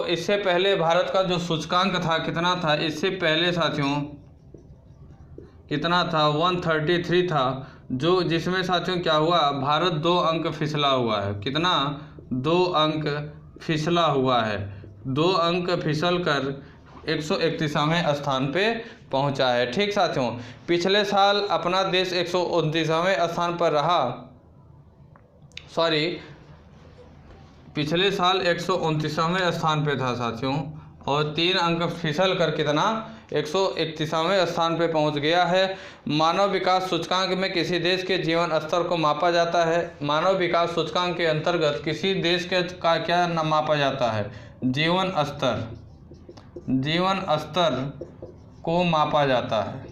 इससे पहले भारत का जो सूचकांक था कितना था? इससे पहले साथियों कितना था? 133 था, जो जिसमें साथियों क्या हुआ? भारत 2 अंक फिसला हुआ है। कितना? 2 अंक फिसला हुआ है। 2 अंक फिसल कर 131वें स्थान पे पहुंचा है। ठीक साथियों, पिछले साल अपना देश 129वें स्थान पर रहा। पिछले साल 129वें स्थान पे था साथियों, और 3 अंक फिसल कर कितना? 131वें स्थान पे पहुंच गया है। मानव विकास सूचकांक में किसी देश के जीवन स्तर को मापा जाता है। मानव विकास सूचकांक के अंतर्गत किसी देश का क्या मापा जाता है? जीवन स्तर को मापा जाता है।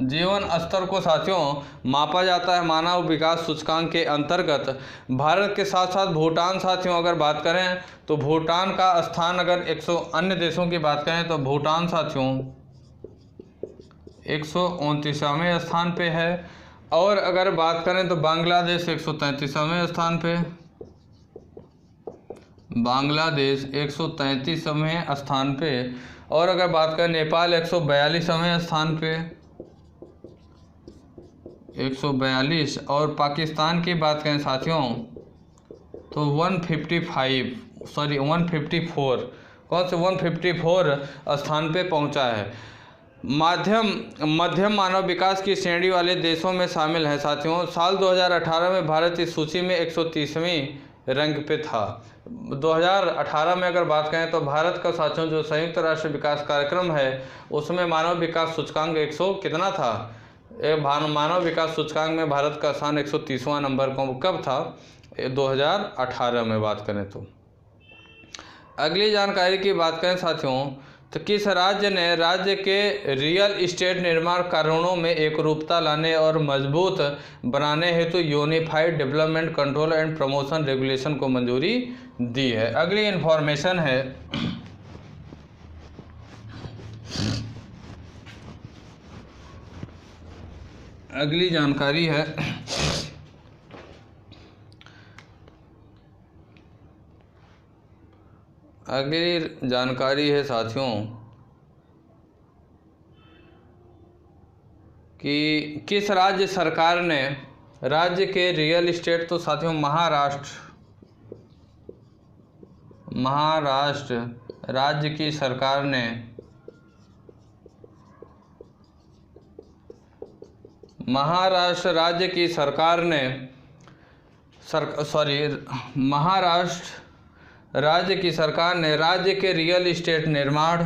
जीवन स्तर को साथियों मापा जाता है मानव विकास सूचकांक के अंतर्गत। भारत के साथ साथ भूटान साथियों अगर बात करें तो भूटान का स्थान, अगर 100 अन्य देशों की बात करें तो भूटान साथियों 129वें स्थान पे है। और अगर बात करें तो बांग्लादेश 133वें स्थान पे, बांग्लादेश 133वें स्थान पे और अगर बात करें नेपाल 142वें स्थान पे 142, और पाकिस्तान की बात करें साथियों तो 154, कौन से 154 स्थान पे पहुंचा है। मध्यम मानव विकास की श्रेणी वाले देशों में शामिल है साथियों। साल 2018 में भारत इस सूची में 130वें रैंक पे था। 2018 में अगर बात करें तो भारत का साथियों जो संयुक्त राष्ट्र विकास कार्यक्रम है उसमें मानव विकास सूचकांक 100 कितना था, मानव विकास सूचकांक में भारत का स्थान 130वां नंबर कब था, 2018 में बात करें तो। अगली जानकारी की बात करें साथियों तो किस राज्य ने राज्य के रियल इस्टेट निर्माण कानूनों में एकरूपता लाने और मजबूत बनाने हेतु unified development control and promotion regulation को मंजूरी दी है। अगली इंफॉर्मेशन है अगली जानकारी है साथियों कि किस राज्य सरकार ने राज्य के रियल इस्टेट, तो साथियों महाराष्ट्र राज्य की सरकार ने महाराष्ट्र राज्य की सरकार ने राज्य के रियल इस्टेट निर्माण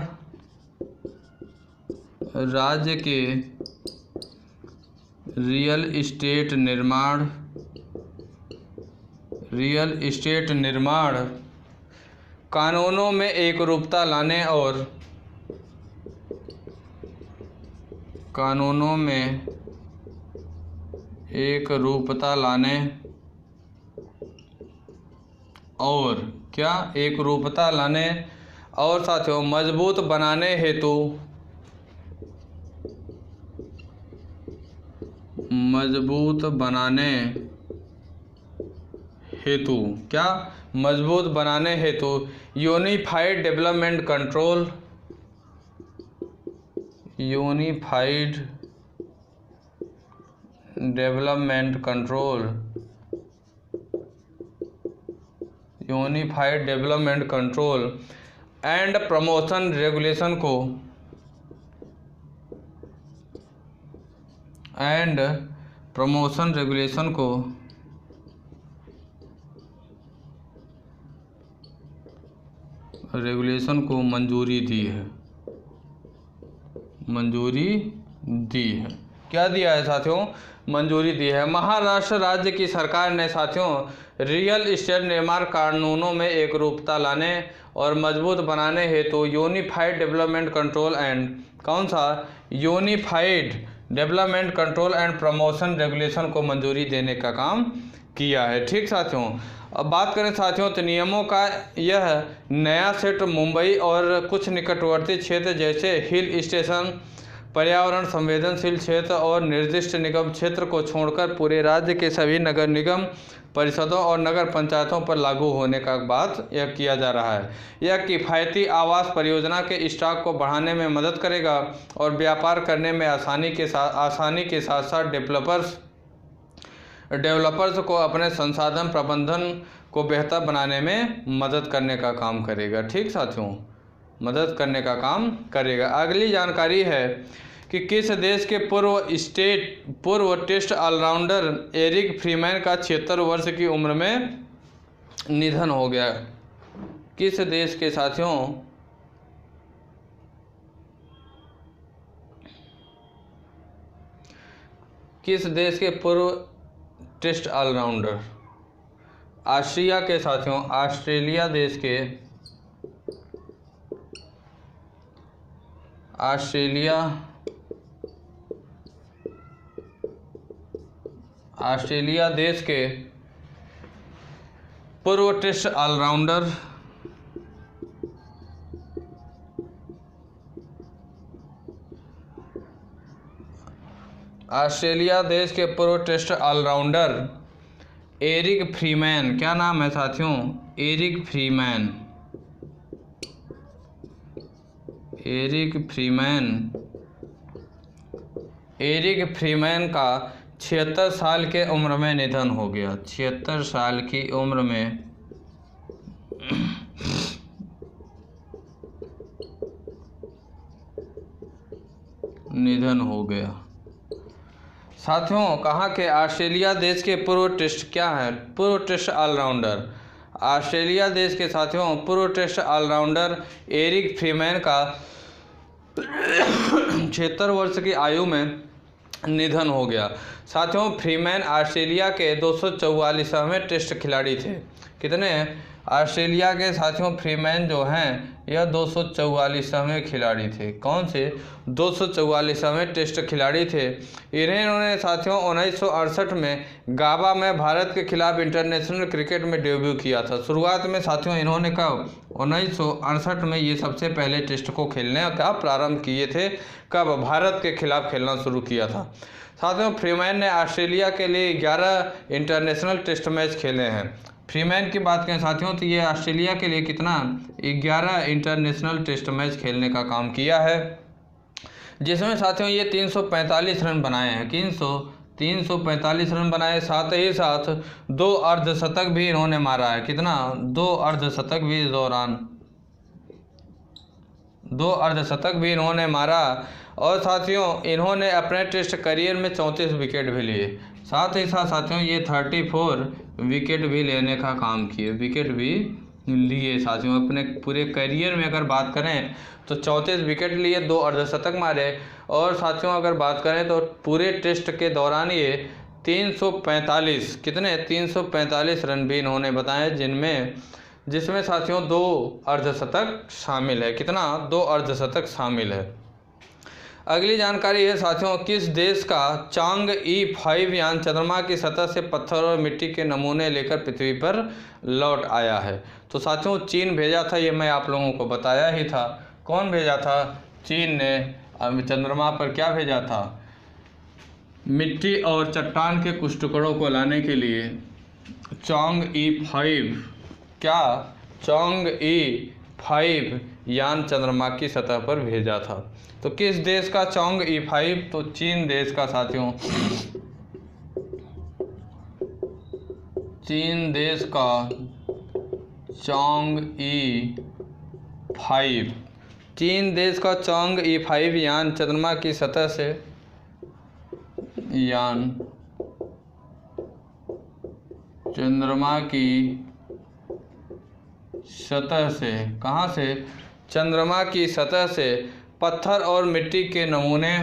कानूनों में एकरूपता लाने और साथियों मजबूत बनाने हेतु unified development control and promotion regulation को मंजूरी दी है। क्या दिया है साथियों, मंजूरी दी है। महाराष्ट्र राज्य की सरकार ने साथियों रियल इस्टेट निर्माण कानूनों में एकरूपता लाने और मजबूत बनाने हेतु unified development control and promotion regulation को मंजूरी देने का काम किया है। ठीक साथियों, अब बात करें साथियों तो नियमों का यह नया सेट मुंबई और कुछ निकटवर्ती क्षेत्र जैसे हिल स्टेशन, पर्यावरण संवेदनशील क्षेत्र और निर्दिष्ट निगम क्षेत्र को छोड़कर पूरे राज्य के सभी नगर निगम परिषदों और नगर पंचायतों पर लागू होने का बात यह किया जा रहा है। यह किफ़ायती आवास परियोजना के स्टॉक को बढ़ाने में मदद करेगा और व्यापार करने में आसानी के साथ साथ डेवलपर्स को अपने संसाधन प्रबंधन को बेहतर बनाने में मदद करने का काम करेगा। ठीक साथियों, मदद करने का काम करेगा। अगली जानकारी है कि किस देश के पूर्व टेस्ट ऑलराउंडर एरिक फ्रीमैन का 76 वर्ष की उम्र में निधन हो गया। किस देश के साथियों, किस देश के पूर्व टेस्ट ऑलराउंडर, ऑस्ट्रिया के साथियों, ऑस्ट्रेलिया देश के पूर्व टेस्ट ऑलराउंडर एरिक फ्रीमैन, क्या नाम है साथियों, एरिक एरिक फ्रीमैन का 76 साल के उम्र में निधन हो गया। 76 साल की उम्र में निधन हो गया। साथियों, कहाँ के? ऑस्ट्रेलिया देश के पूर्व टेस्ट क्या है? पूर्व टेस्ट ऑलराउंडर। ऑस्ट्रेलिया देश के साथियों पूर्व टेस्ट ऑलराउंडर एरिक फ्रीमैन का 76 वर्ष की आयु में निधन हो गया। साथियों, फ्रीमैन ऑस्ट्रेलिया के 244वें टेस्ट खिलाड़ी थे। कितने? ऑस्ट्रेलिया के साथियों फ्रीमैन जो हैं यह 244वें खिलाड़ी थे। कौन से? 244वें टेस्ट खिलाड़ी थे। इन्होंने साथियों 1968 में गाबा में भारत के खिलाफ इंटरनेशनल क्रिकेट में डेब्यू किया था। शुरुआत में साथियों इन्होंने कब? 1968 में ये सबसे पहले टेस्ट को खेलने का प्रारंभ किए थे। कब? भारत के खिलाफ खेलना शुरू किया था। साथियों, फ्रीमैन ने ऑस्ट्रेलिया के लिए 11 इंटरनेशनल टेस्ट मैच खेले हैं। फ्रीमैन की बात करें साथियों तो ये ऑस्ट्रेलिया के लिए कितना? 11 इंटरनेशनल टेस्ट मैच खेलने का काम किया है, जिसमें साथियों ये 345 रन बनाए हैं। 345 रन बनाए। साथ ही साथ 2 अर्धशतक भी इन्होंने मारा है। कितना? 2 अर्धशतक भी इस दौरान 2 अर्धशतक भी इन्होंने मारा। और साथियों इन्होंने अपने टेस्ट करियर में 34 विकेट भी लिए। साथ ही साथ साथियों ये 34 विकेट भी लेने का काम किए। विकेट भी लिए साथियों अपने पूरे करियर में। अगर बात करें तो 34 विकेट लिए, 2 अर्धशतक मारे। और साथियों अगर बात करें तो पूरे टेस्ट के दौरान ये 345 कितने? 345 रन भी इन्होंने बताए, जिसमें साथियों 2 अर्धशतक शामिल है। कितना? 2 अर्धशतक शामिल है। अगली जानकारी है साथियों, किस देश का चांग E5 यान चंद्रमा की सतह से पत्थर और मिट्टी के नमूने लेकर पृथ्वी पर लौट आया है? तो साथियों चीन भेजा था। ये मैं आप लोगों को बताया ही था। कौन भेजा था? चीन ने चंद्रमा पर क्या भेजा था? मिट्टी और चट्टान के कुछ टुकड़ों को लाने के लिए चांग E5 क्या? चांग E5 यान चंद्रमा की सतह पर भेजा था। तो किस देश का चांग E5? तो चीन देश का साथियों। चीन देश का चांग E5। चीन देश का चांग E5 यान चंद्रमा की सतह से कहाँ से? चंद्रमा की सतह से पत्थर और मिट्टी के नमूने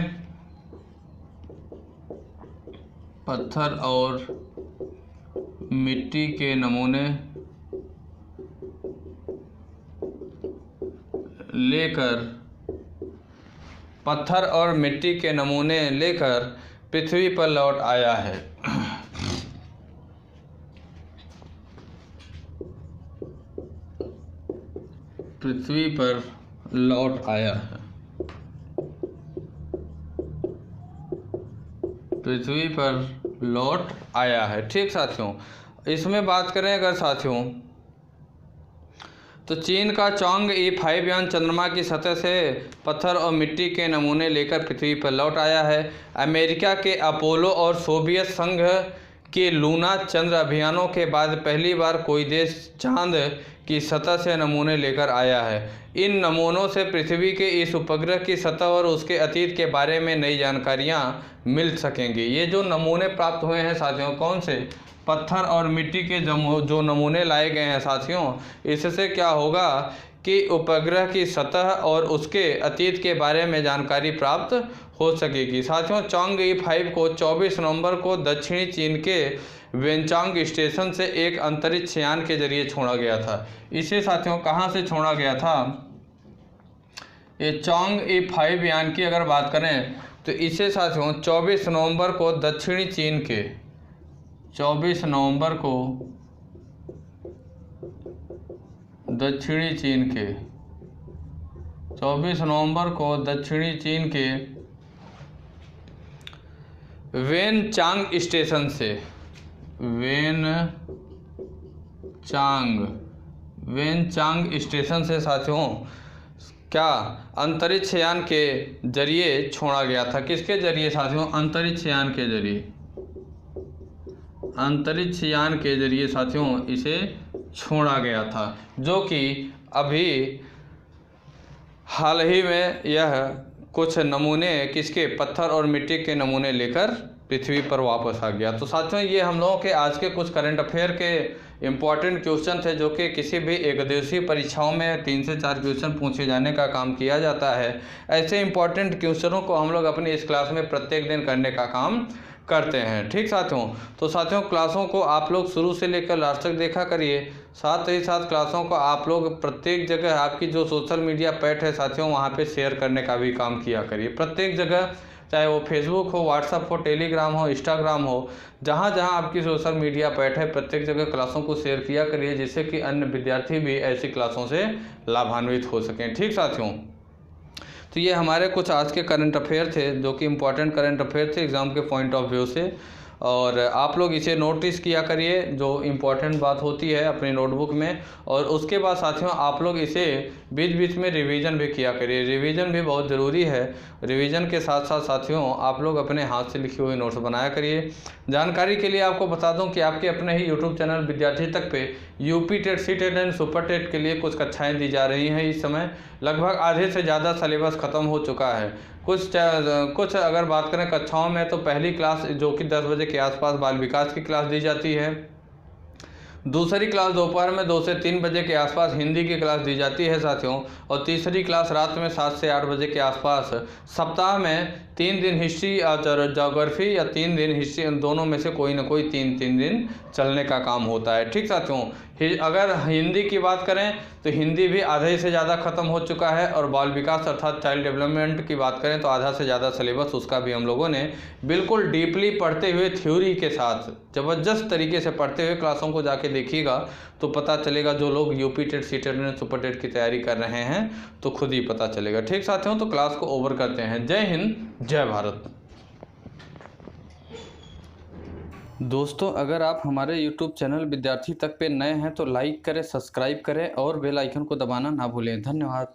लेकर पृथ्वी पर लौट आया है। पृथ्वी पर लौट आया है। पृथ्वी पर लौट आया है। ठीक साथियों, इसमें बात करें अगर साथियों तो चीन का चांग E5 यान चंद्रमा की सतह से पत्थर और मिट्टी के नमूने लेकर पृथ्वी पर लौट आया है। अमेरिका के अपोलो और सोवियत संघ के लूना चंद्र अभियानों के बाद पहली बार कोई देश चांद की सतह से नमूने लेकर आया है। इन नमूनों से पृथ्वी के इस उपग्रह की सतह और उसके अतीत के बारे में नई जानकारियां मिल सकेंगी। ये जो नमूने प्राप्त हुए हैं साथियों, कौन से? पत्थर और मिट्टी के जो नमूने लाए गए हैं साथियों, इससे क्या होगा कि उपग्रह की सतह और उसके अतीत के बारे में जानकारी प्राप्त हो सकेगी। साथियों चांग E5 को 24 नवंबर को दक्षिणी चीन के वेनचांग स्टेशन से एक अंतरिक्ष यान के जरिए छोड़ा गया था। इसे साथियों कहाँ से छोड़ा गया था? ये चांग E5 यान की अगर बात करें तो इसे साथियों 24 नवंबर को दक्षिणी चीन के 24 नवंबर को दक्षिणी चीन के वेनचांग स्टेशन से साथियों क्या अंतरिक्ष यान के जरिए छोड़ा गया था। किसके जरिए साथियों? अंतरिक्ष यान के जरिए। अंतरिक्ष यान के जरिए साथियों इसे छोड़ा गया था, जो कि अभी हाल ही में यह कुछ नमूने किसके, पत्थर और मिट्टी के नमूने लेकर पृथ्वी पर वापस आ गया। तो साथियों ये हम लोगों के आज के कुछ करंट अफेयर के इम्पॉर्टेंट क्वेश्चन थे, जो कि किसी भी एक दिवसीय परीक्षाओं में 3 से 4 क्वेश्चन पूछे जाने का काम किया जाता है। ऐसे इम्पॉर्टेंट क्वेश्चनों को हम लोग अपनी इस क्लास में प्रत्येक दिन करने का काम करते हैं। ठीक साथियों, तो साथियों क्लासों को आप लोग शुरू से लेकर लास्ट तक देखा करिए। साथ ही साथ क्लासों को आप लोग प्रत्येक जगह आपकी जो सोशल मीडिया पैट है साथियों वहाँ पे शेयर करने का भी काम किया करिए। प्रत्येक जगह, चाहे वो फेसबुक हो, व्हाट्सअप हो, टेलीग्राम हो, इंस्टाग्राम हो, जहाँ जहाँ आपकी सोशल मीडिया पैट है प्रत्येक जगह क्लासों को शेयर किया करिए, जिससे कि अन्य विद्यार्थी भी ऐसी क्लासों से लाभान्वित हो सकें। ठीक साथियों, तो ये हमारे कुछ आज के करंट अफेयर थे, जो कि इम्पोर्टेंट करंट अफेयर थे एग्ज़ाम के पॉइंट ऑफ व्यू से। और आप लोग इसे नोटिस किया करिए, जो इम्पोर्टेंट बात होती है अपनी नोटबुक में। और उसके बाद साथियों आप लोग इसे बीच बीच में रिवीजन भी किया करिए। रिवीजन भी बहुत ज़रूरी है। रिवीजन के साथ साथ साथियों आप लोग अपने हाथ से लिखे हुए नोट्स बनाया करिए। जानकारी के लिए आपको बता दूं कि आपके अपने ही यूट्यूब चैनल विद्यार्थी तक पे UP TET, C TET and super TET के लिए कुछ कक्षाएँ दी जा रही हैं। इस समय लगभग आधे से ज़्यादा सिलेबस ख़त्म हो चुका है। कुछ अगर बात करें कक्षाओं में, तो पहली क्लास जो कि 10 बजे के आसपास बाल विकास की क्लास दी जाती है। दूसरी क्लास दोपहर में 2 से 3 बजे के आसपास हिंदी की क्लास दी जाती है साथियों। और तीसरी क्लास रात में 7 से 8 बजे के आसपास। सप्ताह में 3 दिन हिस्ट्री और ज्योग्राफी, या 3 दिन हिस्ट्री, दोनों में से कोई ना कोई 3 दिन चलने का काम होता है। ठीक साथियों, अगर हिंदी की बात करें तो हिंदी भी आधे से ज़्यादा ख़त्म हो चुका है। और बाल विकास अर्थात चाइल्ड डेवलपमेंट की बात करें तो आधा से ज़्यादा सिलेबस उसका भी हम लोगों ने बिल्कुल डीपली पढ़ते हुए, थ्योरी के साथ ज़बरदस्त तरीके से पढ़ते हुए क्लासों को जाके देखिएगा तो पता चलेगा। जो लोग UP TET, C TET and super TET की तैयारी कर रहे हैं तो खुद ही पता चलेगा। ठीक साथियों, तो क्लास को ओवर करते हैं। जय हिंद, जय भारत। दोस्तों अगर आप हमारे YouTube चैनल विद्यार्थी तक पे नए हैं तो लाइक करें, सब्सक्राइब करें और बेल आइकन को दबाना ना भूलें। धन्यवाद।